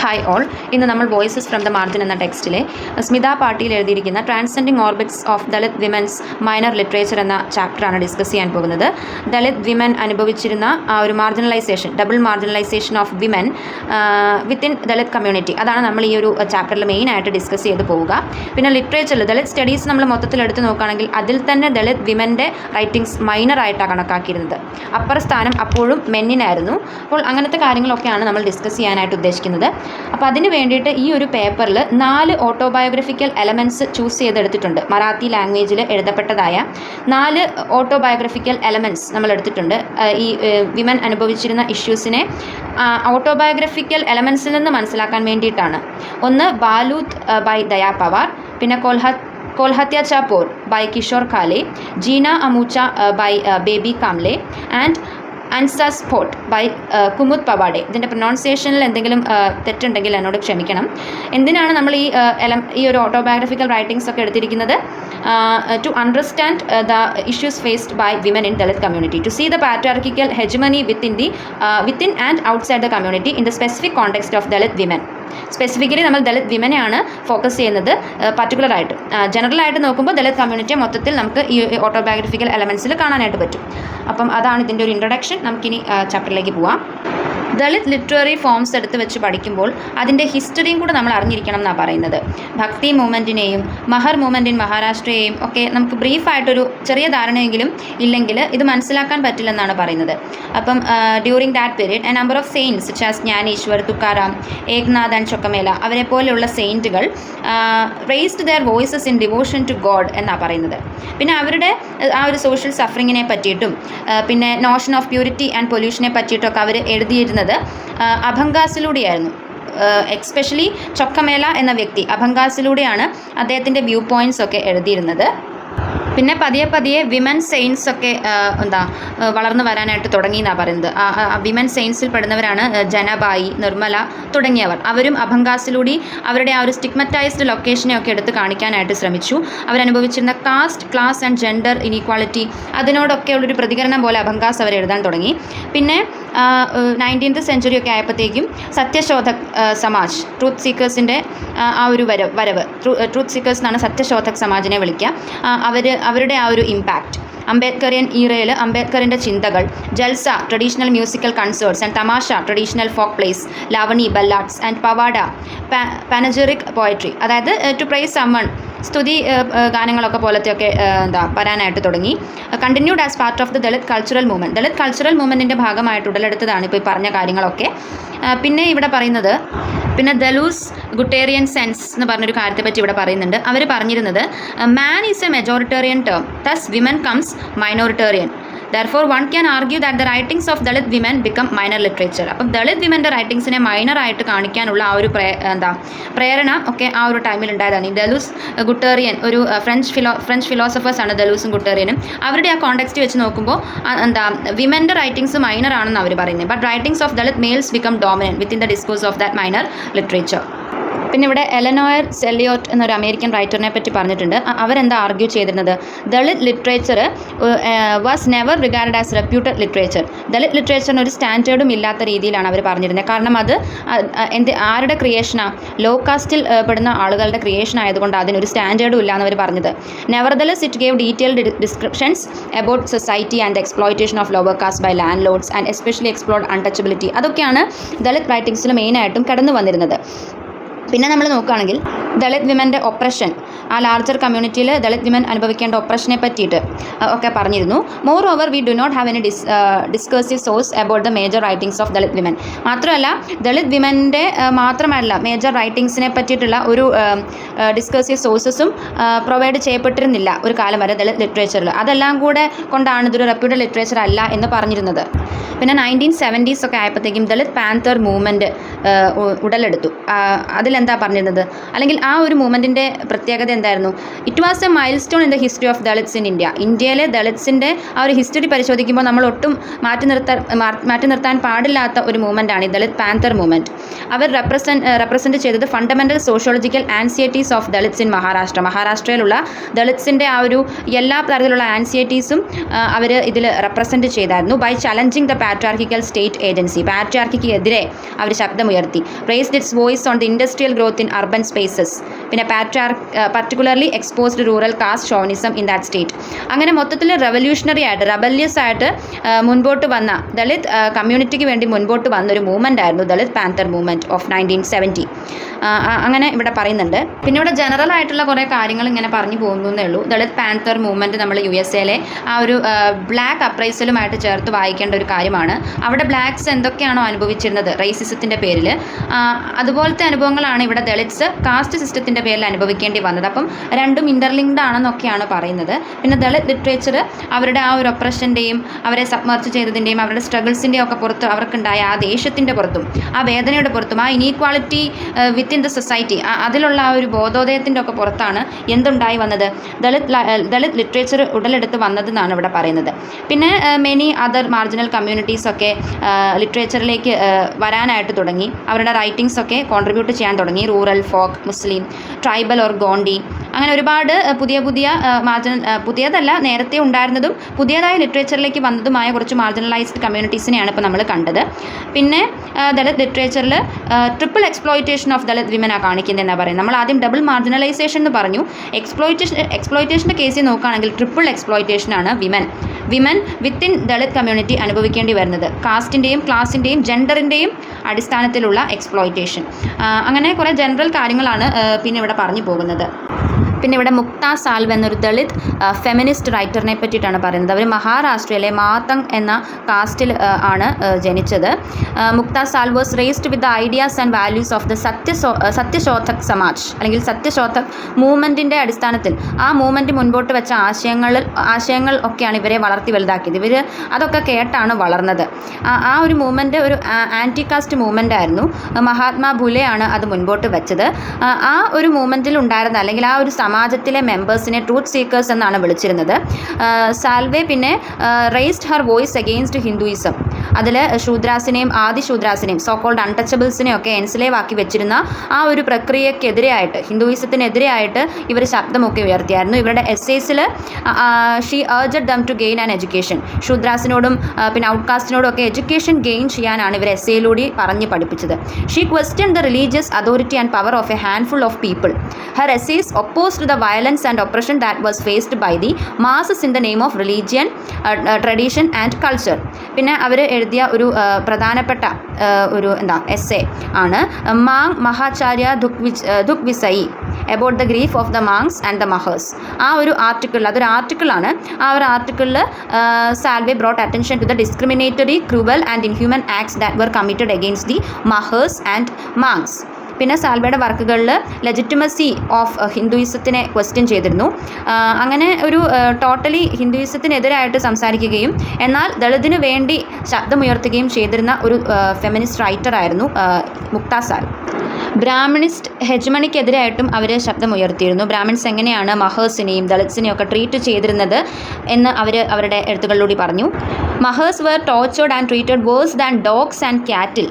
Hi all. ഇന്ന് നമ്മൾ voices from the margin എന്ന ടെക്സ്റ്റിലെ സ്മിത പാട്ടീൽ എഴുതിയിരിക്കുന്ന transcending orbits of Dalit women's minor literature എന്ന ചാപ്റ്ററാണ് ഡിസ്കസ് ചെയ്യാൻ പോകുന്നത്. ദളിത് വിമൻ അനുഭവിച്ചിരുന്ന ആ ഒരു marginalisation, double marginalization of women within Dalit community, അതാണ് നമ്മൾ ഈ ഒരു ചാപ്റ്ററിൽ മെയിനായിട്ട് ഡിസ്കസ് ചെയ്ത് പോവുക. പിന്നെ ലിറ്ററേച്ചറിൽ ദളിത് സ്റ്റഡീസ് നമ്മൾ മൊത്തത്തിൽ എടുത്ത് നോക്കുകയാണെങ്കിൽ അതിൽ തന്നെ ദളിത് വിമൻ്റെ റൈറ്റിങ്സ് മൈനറായിട്ടാണ് കണക്കാക്കിയിരുന്നത്. അപ്പർ സ്ഥാനം അപ്പോഴും മെന്നിനായിരുന്നു. അപ്പോൾ അങ്ങനത്തെ കാര്യങ്ങളൊക്കെയാണ് നമ്മൾ ഡിസ്കസ് ചെയ്യാനായിട്ട് ഉദ്ദേശിക്കുന്നത്. അപ്പോൾ അതിന് വേണ്ടിയിട്ട് ഈ ഒരു പേപ്പറിൽ 4 ഓട്ടോബയോഗ്രഫിക്കൽ എലമെൻറ്റ്സ് ചൂസ് ചെയ്തെടുത്തിട്ടുണ്ട്. മറാത്തി ലാംഗ്വേജിൽ എഴുതപ്പെട്ടതായ 4 ഓട്ടോബയോഗ്രഫിക്കൽ എലമെൻറ്റ്സ് നമ്മൾ എടുത്തിട്ടുണ്ട്. ഈ വിമൻ അനുഭവിച്ചിരുന്ന ഇഷ്യൂസിനെ ഓട്ടോബയോഗ്രഫിക്കൽ എലമെൻറ്റ്സിൽ നിന്ന് മനസ്സിലാക്കാൻ വേണ്ടിയിട്ടാണ്. ഒന്ന് ബാലൂത്ത് ബൈ ദയാ പവാർ, പിന്നെ Kolhatya Por by Kishor Kale, Jina Amucha by Baby Kamble and അൻസാ സ്പോട്ട് ബൈ കുമുദ് പവാഡെ. ഇതിൻ്റെ പ്രൊനൗൺസിയേഷനിൽ എന്തെങ്കിലും തെറ്റുണ്ടെങ്കിൽ എന്നോട് ക്ഷമിക്കണം. എന്തിനാണ് നമ്മൾ ഈ ഒരു ഓട്ടോബയോഗ്രഫിക്കൽ റൈറ്റിംഗ്സ് ഒക്കെ എടുത്തിരിക്കുന്നത്? To understand the issues faced by women in Dalit community, to see the patriarchal hegemony within and outside the community in the specific context of Dalit women. Specifically നമ്മൾ ദളിത് വിമനെയാണ് ഫോക്കസ് ചെയ്യുന്നത്. പർട്ടിക്കുലറായിട്ട് ജനറലായിട്ട് നോക്കുമ്പോൾ ദളിത് കമ്മ്യൂണിറ്റിയെ മൊത്തത്തിൽ നമുക്ക് ഈ ഓട്ടോബയോഗ്രഫിക്കൽ എലമെൻറ്റ്സിൽ കാണാനായിട്ട് പറ്റും. അപ്പം അതാണ് ഇതിൻ്റെ ഒരു ഇൻട്രൊഡക്ഷൻ. നമുക്കിനി ചാപ്റ്ററിലേക്ക് പോവാം. ദളിത് ലിറ്റററി ഫോംസ് എടുത്ത് വെച്ച് പഠിക്കുമ്പോൾ അതിൻ്റെ ഹിസ്റ്ററിയും കൂടെ നമ്മൾ അറിഞ്ഞിരിക്കണം എന്നാണ് പറയുന്നത്. ഭക്തി മൂവ്മെൻറ്റിനെയും മഹർ മൂവ്മെൻറ്റ് ഇൻ മഹാരാഷ്ട്രയെയും ഒക്കെ നമുക്ക് ബ്രീഫായിട്ടൊരു ചെറിയ ധാരണയെങ്കിലും ഇല്ലെങ്കിൽ ഇത് മനസ്സിലാക്കാൻ പറ്റില്ലെന്നാണ് പറയുന്നത്. അപ്പം during that period a number of saints such as Dnyaneshwar, Tukaram, Eknath and Chokhamela അവരെ പോലെയുള്ള സെയിൻറ്റുകൾ raised their voices in devotion to god എന്നാണ് പറയുന്നത്. പിന്നെ അവരുടെ ആ ഒരു സോഷ്യൽ സഫറിങ്ങിനെ പറ്റിയിട്ടും പിന്നെ നോഷൻ ഓഫ് പ്യൂരിറ്റി ആൻഡ് പൊല്യൂഷനെ പറ്റിയിട്ടൊക്കെ അവർ എഴുതിയിരുന്നത് അഭംഗാസിലൂടെയായിരുന്നു. എക്സ്പെഷ്യലി ചൊക്കമേല എന്ന വ്യക്തി അഭംഗാസിലൂടെയാണ് അദ്ദേഹത്തിൻ്റെ വ്യൂ പോയിൻറ്റ്സ് ഒക്കെ എഴുതിയിരുന്നത്. പിന്നെ പതിയെ വിമൻ സെയിൻസ് ഒക്കെ വളർന്നു വരാനായിട്ട് തുടങ്ങി എന്നാണ് പറയുന്നത്. വിമൻ സെയിൻസിൽ പെടുന്നവരാണ് ജനബായി, നിർമ്മല തുടങ്ങിയവർ. അവരും അഭംഗാസിലൂടെ അവരുടെ ആ ഒരു സ്റ്റിഗ്മറ്റൈസ്ഡ് ലൊക്കേഷനെ ഒക്കെ എടുത്ത് കാണിക്കാനായിട്ട് ശ്രമിച്ചു. അവരനുഭവിച്ചിരുന്ന caste, class and gender inequality അതിനോടൊക്കെ ഉള്ളൊരു പ്രതികരണം പോലെ അഭംഗാസ് അവർ എഴുതാൻ തുടങ്ങി. പിന്നെ 19th സെഞ്ച്വറി ഒക്കെ ആയപ്പോഴത്തേക്കും സത്യശോധക് സമാജ്, ട്രൂത്ത് സീക്കേഴ്സിൻ്റെ ആ ഒരു വരവ് ട്രൂത്ത് സീക്കേഴ്സ് എന്നാണ് സത്യശോധക് സമാജിനെ വിളിക്കുക. അവരുടെ ആ ഒരു ഇമ്പാക്റ്റ്, അംബേദ്കറിയൻ ഈറയിൽ അംബേദ്കറിൻ്റെ ചിന്തകൾ, jalsa traditional musical concerts and tamasha traditional folk plays, lavani ballads and powada panegyric poetry, അതായത് ടു പ്രൈസ് സമ്മൺ, സ്തുതി ഗാനങ്ങളൊക്കെ പോലത്തെയൊക്കെ വരാനായിട്ട് തുടങ്ങി. Continued as part of the Dalit cultural movement. Dalit cultural മൂവ്മെൻറ്റിൻ്റെ ഭാഗമായിട്ട് ഉടലെടുത്തതാണ് ഇപ്പോൾ ഈ പറഞ്ഞ കാര്യങ്ങളൊക്കെ. പിന്നെ ഇവിടെ പറയുന്നത്, പിന്നെ ദലൂസ് ഗുട്ടേറിയൻ സെൻസ് എന്ന് പറഞ്ഞൊരു കാര്യത്തെപ്പറ്റി ഇവിടെ പറയുന്നുണ്ട്. അവർ പറഞ്ഞിരുന്നത് man is a majoritarian term, thus women comes minoritarian. Therefore, one can argue that the writings of Dalit women become minor literature. അപ്പം ദളിത് വിമൻ്റെ റൈറ്റിങ്സിനെ മൈനറായിട്ട് കാണിക്കാനുള്ള ആ ഒരു പ്രേരണ ഒക്കെ ആ ഒരു ടൈമിൽ ഉണ്ടായതാണ്. ഈ ദലൂസ് ഗുട്ടേറിയൻ ഒരു ഫ്രഞ്ച് ഫിലോസഫേഴ്സാണ് ദലൂസും ഗുട്ടേറിയനും. അവരുടെ ആ കോണ്ടെക്സ്റ്റ് വെച്ച് നോക്കുമ്പോൾ വിമൻ്റെ റൈറ്റിങ്സ് മൈനർ ആണെന്ന് അവർ പറയുന്നത്. But writings of Dalit males become dominant within the discourse of that minor literature. പിന്നെ ഇവിടെ എലനോയർ സെല്ലിയോട്ട് എന്നൊരു അമേരിക്കൻ റൈറ്ററിനെ പറ്റി പറഞ്ഞിട്ടുണ്ട്. അവരെന്താ ആർഗ്യൂ ചെയ്തിരുന്നത്? Dalit literature was never regard as reputed literature. Dalit ലിറ്ററേച്ചറിന് ഒരു സ്റ്റാൻഡേർഡും ഇല്ലാത്ത രീതിയിലാണ് അവർ പറഞ്ഞിരുന്നത്. കാരണം അത് ആരുടെ ക്രിയേഷനാണ്? ലോ കാസ്റ്റിൽ പെടുന്ന ആളുകളുടെ ക്രിയേഷൻ ആയതുകൊണ്ട് അതിനൊരു സ്റ്റാൻഡേർഡും ഇല്ല എന്നവർ പറഞ്ഞത്. Nevertheless it gave detailed descriptions about society and exploitation of lower caste by landlords and especially explored untouchability. അതൊക്കെയാണ് ദളിത് റൈറ്റിങ്സിൽ മെയിനായിട്ടും കടന്നു വന്നിരുന്നത്. പിന്നെ നമ്മൾ നോക്കുകയാണെങ്കിൽ ദളിത് വിമൻ്റെ ഒപ്രഷൻ, ആ ലാർജർ കമ്മ്യൂണിറ്റിയിൽ ദളിത് വിമൻ അനുഭവിക്കേണ്ട ഒപ്രഷനെ പറ്റിയിട്ട് ഒക്കെ പറഞ്ഞിരുന്നു. Moreover we do not have any discursive source about the major writings of Dalit women. മാത്രമല്ല ദളിത് വിമൻ്റെ മാത്രമല്ല മേജർ റൈറ്റിങ്സിനെ പറ്റിയിട്ടുള്ള ഒരു ഡിസ്കേഴ്സീവ് സോഴ്സസും പ്രൊവൈഡ് ചെയ്യപ്പെട്ടിരുന്നില്ല ഒരു കാലം വരെ ദളിത് ലിറ്ററേച്ചറിൽ. അതെല്ലാം കൂടെ കൊണ്ടാണ് ഇതൊരു റെപ്യൂട്ടഡ് ലിറ്ററേച്ചർ അല്ല എന്ന് പറഞ്ഞിരുന്നത്. പിന്നെ 1970s ഒക്കെ ആയപ്പോഴത്തേക്കും ദളിത് പാന്തർ മൂവ്മെൻറ്റ് ഉടലെടുത്തു. അതിലെന്താ പറഞ്ഞിരുന്നത്? അല്ലെങ്കിൽ ആ ഒരു മൂവ്മെൻറ്റിൻ്റെ പ്രത്യേകത എന്തായിരുന്നു? It was A mile stone in the history of Dalits in India. ഇന്ത്യയിലെ ദളിത്സിൻ്റെ ആ ഒരു ഹിസ്റ്ററി പരിശോധിക്കുമ്പോൾ നമ്മൾ ഒട്ടും മാറ്റി നിർത്താൻ പാടില്ലാത്ത ഒരു മൂവ്മെൻറ്റാണ് ഈ ദളിത് പാന്തർ മൂവ്മെൻറ്റ്. അവർ റെപ്രസെൻറ്റ് ചെയ്തത് fundamental sociological anxieties of Dalits in Maharashtra. മഹാരാഷ്ട്രയിലുള്ള ദളിത്സിൻ്റെ ആ ഒരു എല്ലാ തരത്തിലുള്ള ആൻസിയറ്റീസും അവർ ഇതിൽ റെപ്രസെൻറ്റ് ചെയ്തായിരുന്നു. By challenging the patriarchical state agency. പാട്രിയാർക്കിക്ക് എതിരെ അവർ ശബ്ദം ശബ്ദമുയർത്തി. Raised its voice on the industrial growth in urban spaces. പിന്നെ particularly exposed rural caste chauvinism in that state. അങ്ങനെ മൊത്തത്തിൽ റെവല്യൂഷണറി ആയിട്ട് റെബല്യസ് ആയിട്ട് മുൻപോട്ട് വന്ന ദളിത് കമ്മ്യൂണിറ്റിക്ക് വേണ്ടി മുൻപോട്ട് വന്നൊരു മൂവ്മെൻ്റ് ആയിരുന്നു ദളിത് പാന്തർ മൂവ്മെൻറ്റ് ഓഫ് 1970. അങ്ങനെ ഇവിടെ പറയുന്നുണ്ട്. പിന്നെ ഇവിടെ ജനറൽ ആയിട്ടുള്ള കുറേ കാര്യങ്ങൾ ഇങ്ങനെ പറഞ്ഞു പോകുന്നേ ഉള്ളൂ. ദളിത് പാന്തർ മൂവ്മെൻറ്റ് നമ്മൾ USA ആ ഒരു ബ്ലാക്ക് അപ്രൈസലുമായിട്ട് ചേർത്ത് വായിക്കേണ്ട ഒരു കാര്യമാണ്. അവിടെ ബ്ലാക്ക്സ് എന്തൊക്കെയാണോ അനുഭവിച്ചിരുന്നത് റേസിസത്തിൻ്റെ പേരിൽ, അതുപോലത്തെ അനുഭവങ്ങളാണ് ഇവിടെ ദളിത്സ് കാസ്റ്റ് സിസ്റ്റത്തിൻ്റെ പേരിൽ അനുഭവിക്കേണ്ടി വന്നത്. അപ്പം രണ്ടും ഇൻ്റർലിങ്ക്ഡ് ആണെന്നൊക്കെയാണ് പറയുന്നത്. പിന്നെ ദളിത് ലിറ്ററേച്ചർ അവരുടെ ആ ഒരു ഒപ്രഷൻ്റെയും അവരെ സബ്മർച്ച് ചെയ്തതിൻ്റെയും അവരുടെ സ്ട്രഗിൾസിൻ്റെയും ഒക്കെ പുറത്ത് അവർക്കുണ്ടായ ആ ദേഷ്യത്തിൻ്റെ പുറത്തും ആ വേദനയുടെ പുറത്തും ആ ഇനീക്വാളിറ്റി വിത്തിൻ ദ സൊസൈറ്റി അതിലുള്ള ആ ഒരു ബോധോദയത്തിൻ്റെ ഒക്കെ പുറത്താണ് എന്തുണ്ടായി വന്നത്, ദളിത് ലിറ്ററേച്ചർ ഉടലെടുത്ത് വന്നതെന്നാണ് ഇവിടെ പറയുന്നത്. പിന്നെ മെനി അതർ മാർജിനൽ കമ്മ്യൂണിറ്റീസൊക്കെ ലിറ്ററേച്ചറിലേക്ക് വരാനായിട്ട് തുടങ്ങി. അവരുടെ റൈറ്റിങ്സൊക്കെ കോൺട്രിബ്യൂട്ട് ചെയ്യാൻ തുടങ്ങി. Rural, folk, Muslim, tribal or gondii, അങ്ങനെ ഒരുപാട് പുതിയ പുതിയതല്ല നേരത്തെ ഉണ്ടായിരുന്നതും പുതിയതായ ലിറ്ററേച്ചറിലേക്ക് വന്നതുമായ കുറച്ച് മാർജിനലൈസ്ഡ് കമ്മ്യൂണിറ്റീസിനെയാണ് ഇപ്പോൾ നമ്മൾ കണ്ടത്. പിന്നെ ദളിത് ലിറ്ററേച്ചറിൽ ട്രിപ്പിൾ എക്സ്പ്ലോയിറ്റേഷൻ ഓഫ് ദളിത് വിമനാണ് കാണിക്കുന്നതെന്നാണ് പറയുന്നത്. നമ്മൾ ആദ്യം ഡബിൾ മാർജിനലൈസേഷൻ എന്ന് പറഞ്ഞു. എക്സ്പ്ലോയിറ്റേഷൻ്റെ കേസിൽ നോക്കുകയാണെങ്കിൽ ട്രിപ്പിൾ എക്സ്പ്ലോയിറ്റേഷനാണ് വിമൻ വിത്തിൻ ദളിത് കമ്മ്യൂണിറ്റി അനുഭവിക്കേണ്ടി വരുന്നത്. കാസ്റ്റിൻ്റെയും ക്ലാസിൻ്റെയും ജെൻഡറിൻ്റെയും അടിസ്ഥാനത്തിലുള്ള എക്സ്പ്ലോയിറ്റേഷൻ. അങ്ങനെ കുറേ ജനറൽ കാര്യങ്ങളാണ് പിന്നെ ഇവിടെ പറഞ്ഞു പോകുന്നത്. പിന്നെ ഇവിടെ മുക്ത സാൽവ് എന്നൊരു ദളിത് ഫെമിനിസ്റ്റ് റൈറ്ററിനെ പറ്റിയിട്ടാണ് പറയുന്നത്. അവർ മഹാരാഷ്ട്രയിലെ മാതങ് എന്ന കാസ്റ്റിൽ ആണ് ജനിച്ചത്. മുക്ത salve was raised with the ideas and values of the Satyashodhak Samaj അല്ലെങ്കിൽ സത്യശോധക് മൂവ്മെൻറ്റിൻ്റെ അടിസ്ഥാനത്തിൽ ആ മൂവ്മെൻറ്റ് മുൻപോട്ട് വെച്ച ആശയങ്ങൾ ഒക്കെയാണ് ഇവരെ വളർത്തി വലുതാക്കിയത്. ഇവർ അതൊക്കെ കേട്ടാണ് വളർന്നത്. ആ ഒരു മൂവ്മെൻറ്റ് ഒരു ആൻറ്റി കാസ്റ്റ് മൂവ്മെൻ്റ് ആയിരുന്നു. മഹാത്മാ ഫുലെയാണ് അത് മുൻപോട്ട് വെച്ചത്. ആ ഒരു മൂവ്മെൻറ്റിൽ ഉണ്ടായിരുന്ന അല്ലെങ്കിൽ ആ ഒരു സമാജത്തിലെ മെമ്പേഴ്സിനെ ട്രൂത്ത് സീക്കേഴ്സ് എന്നാണ് വിളിച്ചിരുന്നത്. സാൽവെ പിന്നെ raised Har voice against Hinduism. അതിൽ ശൂദ്രാസിനെയും ആദിശൂദ്രാസിനെയും സോക്കോൾഡ് അൺടച്ചബിൾസിനെയും ഒക്കെ എൻസ്ലേവ് ആക്കി വെച്ചിരുന്ന ആ ഒരു പ്രക്രിയക്കെതിരെയായിട്ട് ഹിന്ദുയിസത്തിനെതിരെയായിട്ട് ഇവർ ശബ്ദമൊക്കെ ഉയർത്തിയായിരുന്നു. ഇവരുടെ എസ്സേസിൽ she urged them to gain an education. ശൂദ്രാസിനോടും പിന്നെ ഔട്ട്കാസ്റ്റിനോടും ഒക്കെ എഡ്യൂക്കേഷൻ ഗെയിൻ ചെയ്യാനാണ് ഇവർ എസ്സേയിലൂടെ പറഞ്ഞ് പഠിപ്പിച്ചത്. She question the religious authority and power of A handful of people. Har essays opposed the violence and oppression that was faced by the masses in the name of religion, tradition and culture. പിന്നെ അവർ എഴുതിയ ഒരു പ്രധാനപ്പെട്ട ഒരു essay ആണ് മാങ് മഹാചാര്യ ദുഃഖ് വിസയി about the grief of the Mangs and the Mahars. ആ ഒരു അതൊരു ആർട്ടിക്കിളാണ്. ആ ഒരു ആർട്ടിക്കിളിൽ Salve brought attention to the discriminatory, cruel and inhuman acts that were committed against the Mahars and Mangs. പിന്നെ സാൽവയുടെ വർക്കുകളിൽ ലെജിറ്റിമസി ഓഫ് ഹിന്ദുയിസത്തിനെ ക്വസ്റ്റ്യൻ ചെയ്തിരുന്നു. അങ്ങനെ ഒരു ടോട്ടലി ഹിന്ദുയിസത്തിനെതിരായിട്ട് സംസാരിക്കുകയും എന്നാൽ ദളിതിനു വേണ്ടി ശബ്ദമുയർത്തുകയും ചെയ്തിരുന്ന ഒരു ഫെമിനിസ്റ്റ് റൈറ്ററായിരുന്നു മുക്ത സാൽ. ബ്രാഹ്മണിസ്റ്റ് ഹെജ്മണിക്കെതിരായിട്ടും അവർ ശബ്ദമുയർത്തിയിരുന്നു. ബ്രാഹ്മിൺസ് എങ്ങനെയാണ് മഹേഴ്സിനെയും ദളിത്സിനെയും ഒക്കെ ട്രീറ്റ് ചെയ്തിരുന്നത് എന്ന് അവരുടെ എഴുത്തുകളിലൂടെ പറഞ്ഞു. Mahars were tortured and treated worse than dogs and cattle.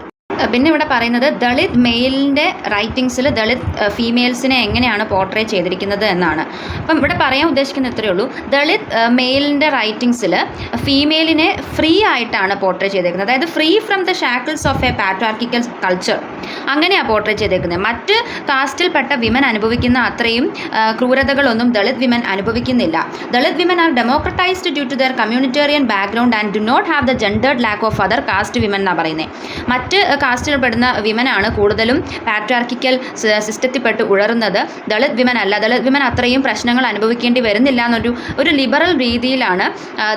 പിന്നെ ഇവിടെ പറയുന്നത് ദളിത് മെയിലിൻ്റെ റൈറ്റിങ്സിൽ ദളിത് ഫീമെയിൽസിനെ എങ്ങനെയാണ് പോർട്രേ ചെയ്തിരിക്കുന്നത് എന്നാണ്. അപ്പം ഇവിടെ പറയാൻ ഉദ്ദേശിക്കുന്നത് ഇത്രയേ ഉള്ളൂ. ദളിത് മെയിലിൻ്റെ റൈറ്റിങ്സിൽ ഫീമെയിലിനെ ഫ്രീ ആയിട്ടാണ് പോർട്രേ ചെയ്തേക്കുന്നത്. അതായത് free from the shackles of a patriarchical culture അങ്ങനെയാണ് പോർട്രേ ചെയ്തേക്കുന്നത്. മറ്റ് കാസ്റ്റിൽപ്പെട്ട വിമൻ അനുഭവിക്കുന്ന അത്രയും ക്രൂരതകളൊന്നും ദളിത് വിമൻ അനുഭവിക്കുന്നില്ല. Dalit women are democratized due to their communitarian background and do not have the gendered lack of other caste women എന്നാണ് പറയുന്നത്. മറ്റ് കാസ്റ്റിൽപ്പെടുന്ന വിമനാണ് കൂടുതലും പാട്രിയാർക്കിക്കൽ സിസ്റ്റത്തിൽപ്പെട്ട് ഉഴറുന്നത്. ദളിത് വിമൻ അല്ല. ദളിത് വിമൻ അത്രയും പ്രശ്നങ്ങൾ അനുഭവിക്കേണ്ടി വരുന്നില്ല ഒരു ലിബറൽ രീതിയിലാണ്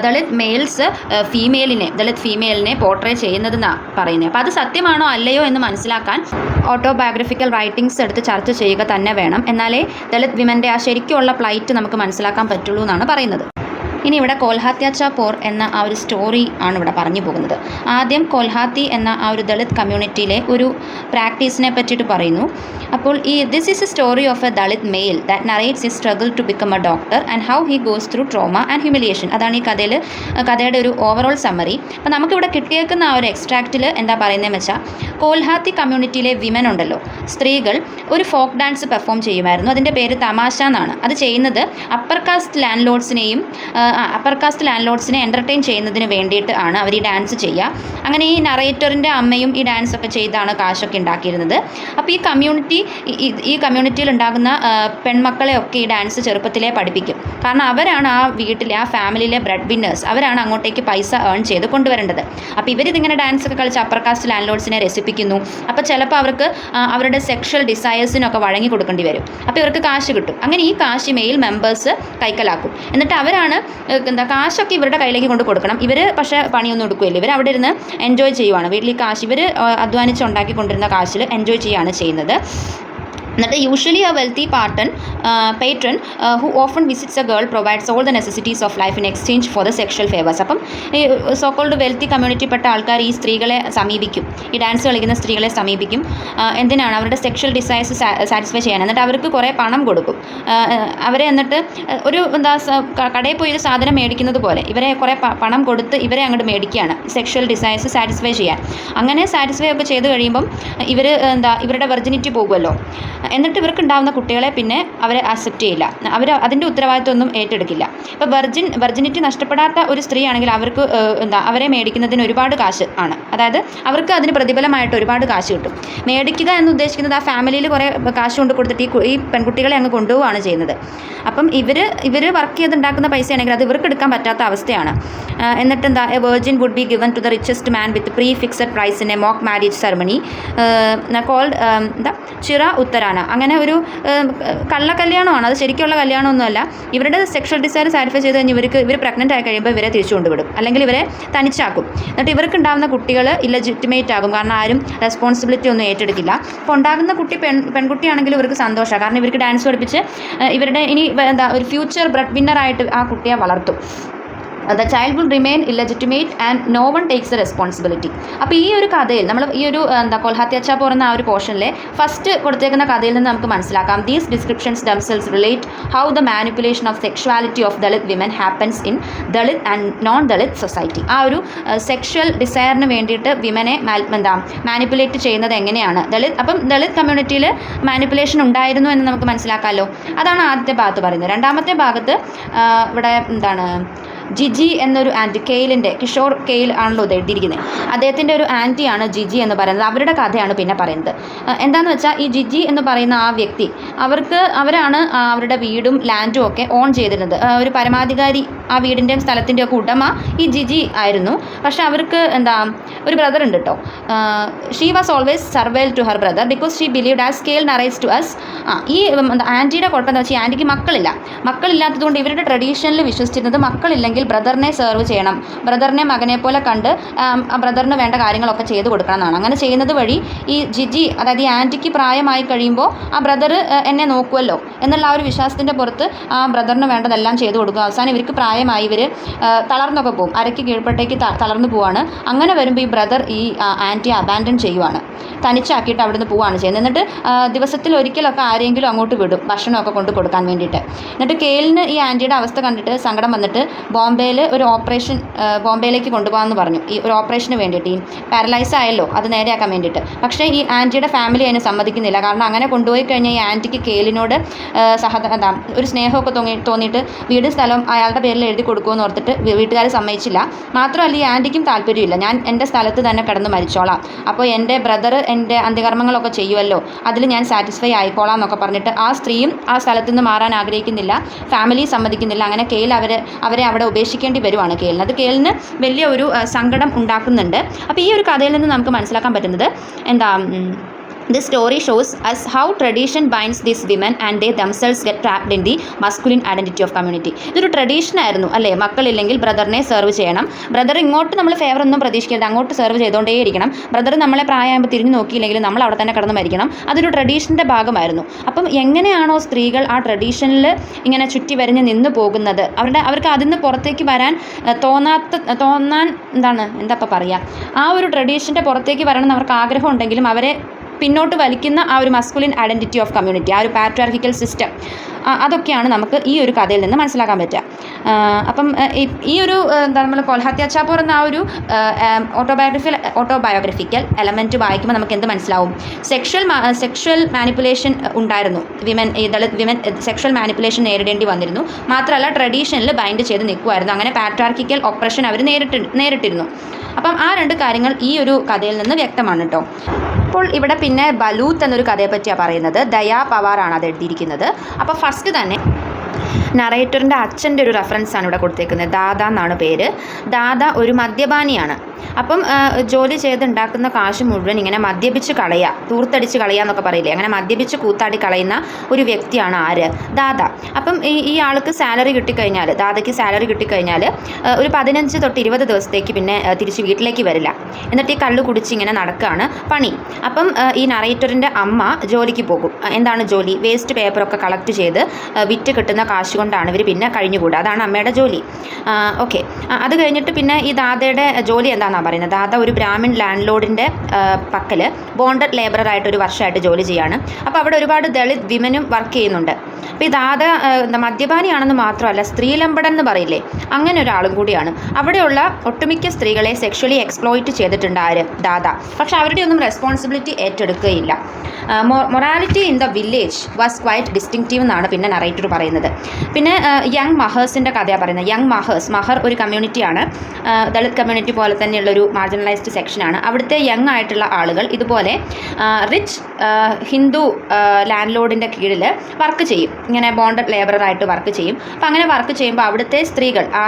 ദളിത് മെയിൽസ് ദളിത് ഫീമെയിലിനെ പോർട്രേ ചെയ്യുന്നതെന്നാണ് പറയുന്നത്. അപ്പോൾ അത് സത്യമാണോ അല്ലയോ എന്ന് മനസ്സിലാക്കാൻ ഓട്ടോബയോഗ്രഫിക്കൽ റൈറ്റിങ്സ് എടുത്ത് ചർച്ച ചെയ്യുക തന്നെ വേണം. എന്നാലേ ദളിത് വിമൻ്റെ ആ ശരിക്കുള്ള പ്ലൈറ്റ് നമുക്ക് മനസ്സിലാക്കാൻ പറ്റുള്ളൂ എന്നാണ് പറയുന്നത്. ഇനി ഇവിടെ കോൽഹാത്യാച്ച പോർ എന്ന ആ ഒരു സ്റ്റോറി ആണ് ഇവിടെ പറഞ്ഞു പോകുന്നത്. ആദ്യം കോൽഹാത്തി എന്ന ആ ഒരു ദളിത് കമ്മ്യൂണിറ്റിയിലെ ഒരു പ്രാക്ടീസിനെ പറ്റിയിട്ട് പറയുന്നു. അപ്പോൾ this is a story of a Dalit male that narrates his struggle to become a doctor and how he goes through trauma and humiliation. അതാണ് ഈ കഥയുടെ ഒരു ഓവറോൾ സമ്മറി. അപ്പോൾ നമുക്കിവിടെ കിട്ടിയേക്കുന്ന ആ ഒരു എക്സ്ട്രാക്റ്റിൽ എന്താ പറയുന്നതെന്ന് വെച്ചാൽ കോൽഹാത്തി കമ്മ്യൂണിറ്റിയിലെ വിമൻ ഉണ്ടല്ലോ, സ്ത്രീകൾ ഒരു ഫോക്ക് ഡാൻസ് പെർഫോം ചെയ്യുമായിരുന്നു. അതിൻ്റെ പേര് തമാശ എന്നാണ്. അത് ചെയ്യുന്നത് അപ്പർ കാസ്റ്റ് ലാൻഡ് ലോഡ്സിനെയും അപ്പർ കാസ്റ്റ് ലാൻഡ് ലോഡ്സിനെ എൻ്റർടൈൻ ചെയ്യുന്നതിന് വേണ്ടിയിട്ട് ആണ് അവർ ഈ ഡാൻസ് ചെയ്യുക. അങ്ങനെ ഈ നറേറ്ററിൻ്റെ അമ്മയും ഈ ഡാൻസൊക്കെ ചെയ്താണ് കാശൊക്കെ ഉണ്ടാക്കിയിരുന്നത്. അപ്പോൾ ഈ കമ്മ്യൂണിറ്റിയിൽ ഉണ്ടാകുന്ന പെൺമക്കളെയൊക്കെ ഈ ഡാൻസ് ചെറുപ്പത്തിലേ പഠിപ്പിക്കും. കാരണം അവരാണ് ആ വീട്ടിലെ ആ ഫാമിലിയിലെ ബ്രെഡ് വിന്നേഴ്സ്, അവരാണ് അങ്ങോട്ടേക്ക് പൈസ ഏൺ ചെയ്ത് കൊണ്ടുവരേണ്ടത്. അപ്പോൾ ഇവരിതിങ്ങനെ ഡാൻസൊക്കെ കളിച്ച് അപ്പർ കാസ്റ്റ് ലാൻഡ് ലോഡ്സിനെ രസിപ്പിക്കുന്നു. അപ്പോൾ ചിലപ്പോൾ അവർക്ക് അവരുടെ സെക്ഷൽ ഡിസയേഴ്സിനൊക്കെ വഴങ്ങി കൊടുക്കേണ്ടി വരും. അപ്പോൾ ഇവർക്ക് കാശ് കിട്ടും. അങ്ങനെ ഈ കാശ് മെയിൽ മെമ്പേഴ്സ് കൈക്കലാക്കും. എന്നിട്ട് അവരാണ് കാശൊക്കെ ഇവരുടെ കയ്യിലേക്ക് കൊണ്ട് കൊടുക്കണം. ഇവർ പക്ഷേ പണിയൊന്നും എടുക്കുകയില്ല. ഇവർ അവിടെ ഇരുന്ന് എൻജോയ് ചെയ്യുവാണ്. വീട്ടിൽ ഈ കാശ് ഇവർ അധ്വാനിച്ച് ഉണ്ടാക്കിക്കൊണ്ടിരുന്ന കാശിൽ എൻജോയ് ചെയ്യുകയാണ് ചെയ്യുന്നത്. എന്നിട്ട് usually A wealthy patron who often visits a girl provides all the necessities of life in exchange for the sexual favors. അപ്പം ഈ സോ കോൾഡ് വെൽത്തി കമ്മ്യൂണിറ്റിപ്പെട്ട ആൾക്കാർ ഈ സ്ത്രീകളെ സമീപിക്കും, ഈ ഡാൻസ് കളിക്കുന്ന സ്ത്രീകളെ സമീപിക്കും. എന്തിനാണ്? അവരുടെ സെക്ഷൽ ഡിസയേഴ്സ് സാറ്റിസ്ഫൈ ചെയ്യാൻ. എന്നിട്ട് അവർക്ക് കുറേ പണം കൊടുക്കും. അവരെ എന്നിട്ട് ഒരു കടയിൽ പോയി ഒരു സാധനം മേടിക്കുന്നത് പോലെ ഇവരെ കുറേ പണം കൊടുത്ത് ഇവരെ അങ്ങോട്ട് മേടിക്കുകയാണ് സെക്ഷൽ ഡിസയേഴ്സ് സാറ്റിസ്ഫൈ ചെയ്യാൻ. അങ്ങനെ സാറ്റിസ്ഫൈ ഒക്കെ ചെയ്ത് കഴിയുമ്പം ഇവരുടെ വെർജിനിറ്റി പോകുമല്ലോ. എന്നിട്ട് ഇവർക്ക് ഉണ്ടാകുന്ന കുട്ടികളെ പിന്നെ അവരെ അക്സെപ്റ്റ് ചെയ്യില്ല. അവർ അതിൻ്റെ ഉത്തരവാദിത്വമൊന്നും ഏറ്റെടുക്കില്ല. ഇപ്പോൾ വെർജിനിറ്റി നഷ്ടപ്പെടാത്ത ഒരു സ്ത്രീ ആണെങ്കിൽ അവർക്ക് അവരെ മേടിക്കുന്നതിന് ഒരുപാട് കാശ് ആണ്. അതായത് അവർക്ക് അതിന് പ്രതിഫലമായിട്ട് ഒരുപാട് കാശ് കിട്ടും. മേടിക്കുക എന്ന് ഉദ്ദേശിക്കുന്നത് ആ ഫാമിലിയിൽ കുറേ കാശ് കൊണ്ട് കൊടുത്തിട്ട് ഈ പെൺകുട്ടികളെ അങ്ങ് കൊണ്ടുപോവുകയാണ് ചെയ്യുന്നത്. അപ്പം ഇവർ വർക്ക് ചെയ്തുണ്ടാക്കുന്ന പൈസയാണെങ്കിൽ അത് ഇവർക്ക് എടുക്കാൻ പറ്റാത്ത അവസ്ഥയാണ്. എന്നിട്ട് a virgin would be given to the richest man with prefixed price in a mock marriage ceremony called ചിറ ഉത്തരാന. അങ്ങനെ ഒരു കള്ളക്കല്യാണമാണ്, അത് ശരിക്കുള്ള കല്യാണമൊന്നുമല്ല. ഇവരുടെ സെക്ഷൽ ഡിസയർ സാറ്റിസ്ഫൈ ചെയ്ത് കഴിഞ്ഞ് ഇവർ പ്രഗ്നൻ്റ് ആയി കഴിയുമ്പോൾ ഇവരെ തിരിച്ചു കൊണ്ടുവിടും, അല്ലെങ്കിൽ ഇവരെ തനിച്ചാക്കും. എന്നിട്ട് ഇവർക്ക് ഉണ്ടാകുന്ന കുട്ടികൾ ഇല്ലെജിറ്റിമേറ്റ് ആകും. കാരണം ആരും റെസ്പോൺസിബിലിറ്റി ഒന്നും ഏറ്റെടുക്കില്ല. അപ്പോൾ ഉണ്ടാകുന്ന കുട്ടി പെൺകുട്ടിയാണെങ്കിലും ഇവർക്ക് സന്തോഷമാണ്. കാരണം ഇവർക്ക് ഡാൻസ് പഠിപ്പിച്ച് ഇവരുടെ ഇനി ഒരു ഫ്യൂച്ചർ ബ്രെഡ് വിന്നറായിട്ട് ആ കുട്ടിയെ വളർത്തും. the child will remain illegitimate and no one takes the responsibility. അപ്പോൾ ഈ ഒരു കഥയിൽ നമ്മൾ ഈ ഒരു കൊൽഹാത്യാച്ച പോകുന്ന ആ ഒരു പോർഷനിലെ ഫസ്റ്റ് കൊടുത്തേക്കുന്ന കഥയിൽ നിന്ന് നമുക്ക് മനസ്സിലാക്കാം, these descriptions themselves relate how the manipulation of sexuality of Dalit women happens in Dalit and non-Dalit society. ആ ഒരു സെക്ഷൽ ഡിസയറിന് വേണ്ടിയിട്ട് വിമനെ മാനിപ്പുലേറ്റ് ചെയ്യുന്നത് എങ്ങനെയാണ് അപ്പം ദളിത് കമ്മ്യൂണിറ്റിയിൽ മാനിപ്പുലേഷൻ ഉണ്ടായിരുന്നു എന്ന് നമുക്ക് മനസ്സിലാക്കാമല്ലോ. അതാണ് ആദ്യത്തെ ഭാഗത്ത് പറയുന്നത്. രണ്ടാമത്തെ ഭാഗത്ത് ഇവിടെ ജിജി എന്നൊരു ആൻറ്റി, കിഷോർ കെയിൽ ആണല്ലോ ഇത് എഴുതിയിരിക്കുന്നത്. അദ്ദേഹത്തിൻ്റെ ഒരു ആൻറ്റിയാണ് ജിജി എന്ന് പറയുന്നത്. അവരുടെ കഥയാണ് പിന്നെ പറയുന്നത്. എന്താണെന്ന് വെച്ചാൽ ഈ ജിജി എന്ന് പറയുന്ന ആ വ്യക്തി അവരാണ് അവരുടെ വീടും ലാൻഡും ഒക്കെ ഓൺ ചെയ്തിരുന്നത്. ഒരു പരമാധികാരി, ആ വീടിൻ്റെയും സ്ഥലത്തിൻ്റെയും ഒക്കെ ഉടമ ഈ ജിജി ആയിരുന്നു. പക്ഷെ അവർക്ക് ഒരു ബ്രദർ ഉണ്ട് കേട്ടോ. She was always servile to her brother because she believed as scale narrates to us. ഈ ആൻറ്റിയുടെ കുഴപ്പം എന്താ വെച്ചാൽ ആൻറ്റിക്ക് മക്കളില്ലാത്തതുകൊണ്ട് ഇവരുടെ ട്രഡീഷനിൽ വിശ്വസിച്ചിരുന്നത് മക്കളില്ലെങ്കിൽ ബ്രദറിനെ സെർവ് ചെയ്യണം, ബ്രദറിനെ മകനെ പോലെ കണ്ട് ബ്രദറിന് വേണ്ട കാര്യങ്ങളൊക്കെ ചെയ്ത് കൊടുക്കണം എന്നാണ്. അങ്ങനെ ചെയ്യുന്നത് വഴി ഈ ജിജി, അതായത് ഈ ആൻറ്റിക്ക് പ്രായമായി കഴിയുമ്പോൾ ആ ബ്രദർ എന്നെ നോക്കുമല്ലോ എന്നുള്ള ആ ഒരു വിശ്വാസത്തിൻ്റെ പുറത്ത് ആ ബ്രദറിന് വേണ്ടതെല്ലാം ചെയ്ത് കൊടുക്കും. അവസാനം ഇവർക്ക് പ്രായമായി ഇവർ തളർന്നൊക്കെ പോകും, അരയ്ക്ക് കീഴ്പ്പെട്ടേക്ക് തളർന്നു പോവാണ്. അങ്ങനെ വരുമ്പോൾ ഈ ബ്രദർ ഈ ആൻറ്റി അബാൻഡൻ ചെയ്യുവാണ്, തനിച്ചാക്കിയിട്ട് അവിടുന്ന് പോവുകയാണ് ചെയ്യുന്നത്. എന്നിട്ട് ദിവസത്തിൽ ഒരിക്കലൊക്കെ ആരെങ്കിലും അങ്ങോട്ട് വിടും ഭക്ഷണമൊക്കെ കൊണ്ട് കൊടുക്കാൻ വേണ്ടിയിട്ട്. എന്നിട്ട് കെയിലിന് ഈ ആൻറ്റിയുടെ അവസ്ഥ കണ്ടിട്ട് സങ്കടം വന്നിട്ട് ബോംബെയിൽ ഒരു ഓപ്പറേഷൻ, ബോംബെയിലേക്ക് കൊണ്ടുപോകാമെന്ന് പറഞ്ഞു. ഈ ഒരു ഓപ്പറേഷന് വേണ്ടിയിട്ട്, ഈ പാരലൈസ് ആയല്ലോ അത് നേരെയാക്കാൻ വേണ്ടിയിട്ട്. പക്ഷേ ഈ ആൻറ്റിയുടെ ഫാമിലി അതിന് സമ്മതിക്കുന്നില്ല. കാരണം അങ്ങനെ കൊണ്ടുപോയി കഴിഞ്ഞാൽ ഈ ആൻറ്റിക്ക് കെയിലിനോട് ഒരു സ്നേഹമൊക്കെ തോന്നിയിട്ട് വീട് സ്ഥലം അയാളുടെ പേരിൽ എഴുതി കൊടുക്കുമെന്ന് ഓർത്തിട്ട് വീട്ടുകാർ സമ്മതിച്ചില്ല. മാത്രമല്ല ഈ ആൻറ്റിക്കും താല്പര്യമില്ല, ഞാൻ എൻ്റെ സ്ഥലത്ത് തന്നെ കിടന്ന് മരിച്ചോളാം, അപ്പോൾ എൻ്റെ ബ്രദർ എൻ്റെ അന്ത്യകർമ്മങ്ങളൊക്കെ ചെയ്യുമല്ലോ, അതിൽ ഞാൻ സാറ്റിസ്ഫൈ ആയിക്കോളാം എന്നൊക്കെ പറഞ്ഞിട്ട് ആ സ്ത്രീയും ആ സ്ഥലത്തു നിന്ന് മാറാൻ ആഗ്രഹിക്കുന്നില്ല, ഫാമിലി സമ്മതിക്കുന്നില്ല. അങ്ങനെ കെയിൽ അവരെ അവിടെ ഉപേക്ഷിക്കേണ്ടി വരുവാണ് കെയിലിന്. അത് കെയിലിന് വലിയ ഒരു സങ്കടം ഉണ്ടാക്കുന്നുണ്ട്. അപ്പോൾ ഈ ഒരു കഥയിൽ നിന്ന് നമുക്ക് മനസ്സിലാക്കാൻ പറ്റുന്നത് This story shows us how tradition binds these women and they themselves get trapped in the masculine identity of community. ഇതൊരു ട്രഡീഷൻ ആയിരുന്നു അല്ലേ, മക്കളില്ലെങ്കിൽ ബ്രദറിനെ സെർവ് ചെയ്യണം. ബ്രദർ ഇങ്ങോട്ട് നമ്മൾ ഫേവർ ഒന്നും പ്രതീക്ഷിക്കരുത്, അങ്ങോട്ട് സെർവ് ചെയ്തുകൊണ്ടേയിരിക്കണം. ബ്രദർ നമ്മളെ പ്രായമാകുമ്പോൾ തിരിഞ്ഞു നോക്കിയില്ലെങ്കിൽ നമ്മൾ അവിടെ തന്നെ കിടന്ന് മരിക്കണം. അതൊരു ട്രഡീഷൻ്റെ ഭാഗമായിരുന്നു. അപ്പം എങ്ങനെയാണോ സ്ത്രീകൾ ആ ട്രഡീഷനിൽ ഇങ്ങനെ ചുറ്റി വരിഞ്ഞ് നിന്ന് പോകുന്നത്, അവർക്ക് അതിൽ നിന്ന് പുറത്തേക്ക് വരാൻ എന്താ പറയുക, ആ ഒരു ട്രഡീഷൻ്റെ പുറത്തേക്ക് വരണം എന്ന് അവർക്ക് ആഗ്രഹം ഉണ്ടെങ്കിലും അവരെ പിന്നോട്ട് വലിക്കുന്ന ആ ഒരു മസ്കുലിൻ ഐഡൻറ്റിറ്റി ഓഫ് കമ്മ്യൂണിറ്റി, ആ ഒരു പാട്രിയാർക്കിക്കൽ സിസ്റ്റം, അതൊക്കെയാണ് നമുക്ക് ഈ ഒരു കഥയിൽ നിന്ന് മനസ്സിലാക്കാൻ പറ്റുക. അപ്പം ഈ ഒരു എന്താ നമ്മൾ കൊൽഹത്യ ചാപ്പോർ എന്ന ആ ഒരു ഓട്ടോബയോഗ്രഫിക്കൽ എലമെൻറ്റ് വായിക്കുമ്പോൾ നമുക്ക് എന്ത് മനസ്സിലാവും? സെക്ഷൽ മാനിപ്പുലേഷൻ ഉണ്ടായിരുന്നു. ഈ ദളിത് വിമൻ സെക്ഷൽ മാനിപ്പുലേഷൻ നേരിടേണ്ടി വന്നിരുന്നു. മാത്രമല്ല ട്രഡീഷനിൽ ബൈൻഡ് ചെയ്ത് നിൽക്കുമായിരുന്നു. അങ്ങനെ പാട്രിയാർക്കിക്കൽ ഒപ്രഷൻ അവർ നേരിട്ടിരുന്നു. അപ്പം ആ 2 കാര്യങ്ങൾ ഈ ഒരു കഥയിൽ നിന്ന് വ്യക്തമാണ് കേട്ടോ. അപ്പോൾ ഇവിടെ പിന്നെ ബലൂത്ത് എന്നൊരു കഥയെ പറ്റിയാണ് പറയുന്നത്. ദയാ പവാറാണ് അത് എഴുതിയിരിക്കുന്നത്. അപ്പോൾ ഫസ്റ്റ് തന്നെ നറേറ്ററിൻ്റെ അച്ഛൻ്റെ ഒരു റെഫറൻസാണ് ഇവിടെ കൊടുത്തേക്കുന്നത്. ദാദ എന്നാണ് പേര്. ദാദ ഒരു മദ്യപാനിയാണ്. അപ്പം ജോലി ചെയ്തുണ്ടാക്കുന്ന കാശ് മുഴുവൻ ഇങ്ങനെ മദ്യപിച്ച് കളയുക, തൂർത്തടിച്ച് കളയുക എന്നൊക്കെ പറയില്ലേ, അങ്ങനെ മദ്യപിച്ച് കൂത്താടി കളയുന്ന ഒരു വ്യക്തിയാണ് ആര്? ദാദ. അപ്പം ഈ ആൾക്ക് സാലറി കിട്ടിക്കഴിഞ്ഞാൽ, ദാദയ്ക്ക് സാലറി കിട്ടിക്കഴിഞ്ഞാൽ ഒരു 15 തൊട്ട് 20 ദിവസത്തേക്ക് പിന്നെ തിരിച്ച് വീട്ടിലേക്ക് വരില്ല. എന്നിട്ട് ഈ കള്ള് കുടിച്ച് ഇങ്ങനെ നടക്കുകയാണ് പണി. അപ്പം ഈ നറേറ്ററിൻ്റെ അമ്മ ജോലിക്ക് പോകും. എന്താണ് ജോലി? വേസ്റ്റ് പേപ്പറൊക്കെ കളക്ട് ചെയ്ത് വിറ്റ് കിട്ടുന്ന കാശ് കൊണ്ടാണ് ഇവർ പിന്നെ കഴിഞ്ഞുകൂടുക. അതാണ് അമ്മയുടെ ജോലി. ഓക്കെ. അത് കഴിഞ്ഞിട്ട് പിന്നെ ഈ ദാദയുടെ ജോലി എന്താണെന്നാണ് പറയുന്നത്. ദാദ ഒരു ബ്രാഹ്മിൺ ലാൻഡ് ലോഡിൻ്റെ പക്കൽ ബോണ്ടഡ് ലേബറായിട്ട് ഒരു വർഷമായിട്ട് ജോലി ചെയ്യാണ്. അപ്പോൾ അവിടെ ഒരുപാട് ദളിത് വിമനും വർക്ക് ചെയ്യുന്നുണ്ട്. അപ്പോൾ ഈ ദാദ മദ്യപാനിയാണെന്ന് മാത്രമല്ല, സ്ത്രീലമ്പടൻ എന്ന് പറയില്ലേ, അങ്ങനെ ഒരാളും കൂടിയാണ്. അവിടെയുള്ള ഒട്ടുമിക്ക സ്ത്രീകളെ സെക്ഷലി എക്സ്പ്ലോയിറ്റ് ചെയ്തിട്ടുണ്ട് ആര്? ദാദ. പക്ഷെ അവരുടെ ഒന്നും റെസ്പോൺസിബിലിറ്റി ഏറ്റെടുക്കുകയില്ല. Morality in the village was quite distinctive എന്നാണ് പിന്നെ നറേറ്റർ പറയുന്നത്. പിന്നെ യങ് മഹേഴ്സിൻ്റെ കഥയാണ് പറയുന്നത്. യങ് മഹർ ഒരു കമ്മ്യൂണിറ്റിയാണ്. ദളിത് കമ്മ്യൂണിറ്റി പോലെ തന്നെയുള്ളൊരു മാർജിനലൈസ്ഡ് സെക്ഷനാണ്. അവിടുത്തെ യങ് ആയിട്ടുള്ള ആളുകൾ ഇതുപോലെ റിച്ച് ഹിന്ദു ലാൻഡ് ലോഡിൻ്റെ കീഴിൽ വർക്ക് ചെയ്യും. ഇങ്ങനെ ബോണ്ടഡ് ലേബറായിട്ട് വർക്ക് ചെയ്യും. അപ്പോൾ അങ്ങനെ വർക്ക് ചെയ്യുമ്പോൾ അവിടുത്തെ സ്ത്രീകൾ, ആ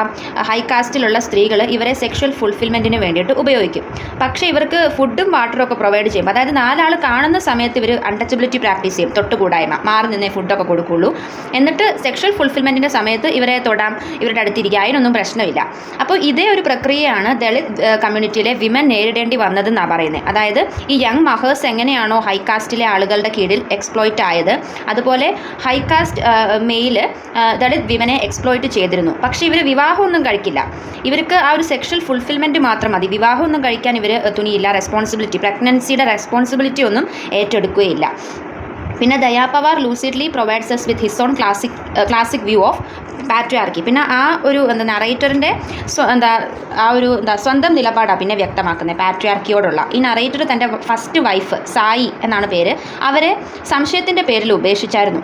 ഹൈ കാസ്റ്റിലുള്ള സ്ത്രീകൾ ഇവരെ സെക്ഷൽ ഫുൾഫിൽമെൻറ്റിന് വേണ്ടിയിട്ട് ഉപയോഗിക്കും. പക്ഷേ ഇവർക്ക് ഫുഡും വാട്ടറും ഒക്കെ പ്രൊവൈഡ് ചെയ്യും. അതായത് 4 ആൾ കാണുന്ന സമയത്ത് ഇവർ അൺടച്ചബിലിറ്റി പ്രാക്ടീസ് ചെയ്യും, തൊട്ടുകൂടായ്മ, മാറി നിന്നേ ഫുഡൊക്കെ കൊടുക്കുള്ളൂ. എന്നിട്ട് സെക്ഷൽ ഫുൾഫിൽമെൻറ്റിൻ്റെ സമയത്ത് ഇവരെ തൊടാം, ഇവരുടെ അടുത്തിരിക്കുക, അതിനൊന്നും പ്രശ്നമില്ല. അപ്പോൾ ഇതേ ഒരു പ്രക്രിയയാണ് ദളിത് കമ്മ്യൂണിറ്റിയിലെ വിമൻ നേരിടേണ്ടി വന്നതെന്നാണ് പറയുന്നത്. അതായത് ഈ യങ് മഹേഴ്സ് എങ്ങനെയാണോ ഹൈ കാസ്റ്റിലെ ആളുകളുടെ കീഴിൽ എക്സ്പ്ലോയിറ്റ് ആയത്, അതുപോലെ ഹൈ കാസ്റ്റ് മെയിൽ ദളിത് വിമനെ എക്സ്പ്ലോയിറ്റ് ചെയ്തിരുന്നു. പക്ഷേ ഇവർ വിവാഹമൊന്നും കഴിക്കില്ല. ഇവർക്ക് ആ ഒരു സെക്ഷൽ ഫുൾഫിൽമെൻറ്റ് മാത്രം മതി. വിവാഹമൊന്നും കഴിക്കാൻ ഇവർ തുനിയില്ല. റെസ്പോൺസിബിലിറ്റി, പ്രഗ്നൻസിയുടെ റെസ്പോൺസിബിലിറ്റി ഒന്നും ഏറ്റെടുക്കുകയില്ല. പിന്നെ Daya Pawar lucidly provides us with his own classic view of patriarchy. പിന്നെ ആ ഒരു നറേറ്ററിൻ്റെ സ്വന്തം നിലപാടാണ് പിന്നെ വ്യക്തമാക്കുന്നത് പാട്രിയാർക്കിയോടുള്ള. ഈ നറേറ്റർ തൻ്റെ ഫസ്റ്റ് വൈഫ് സായി എന്നാണ് പേര്, അവരെ സംശയത്തിൻ്റെ പേരിൽ ഉപേക്ഷിച്ചായിരുന്നു.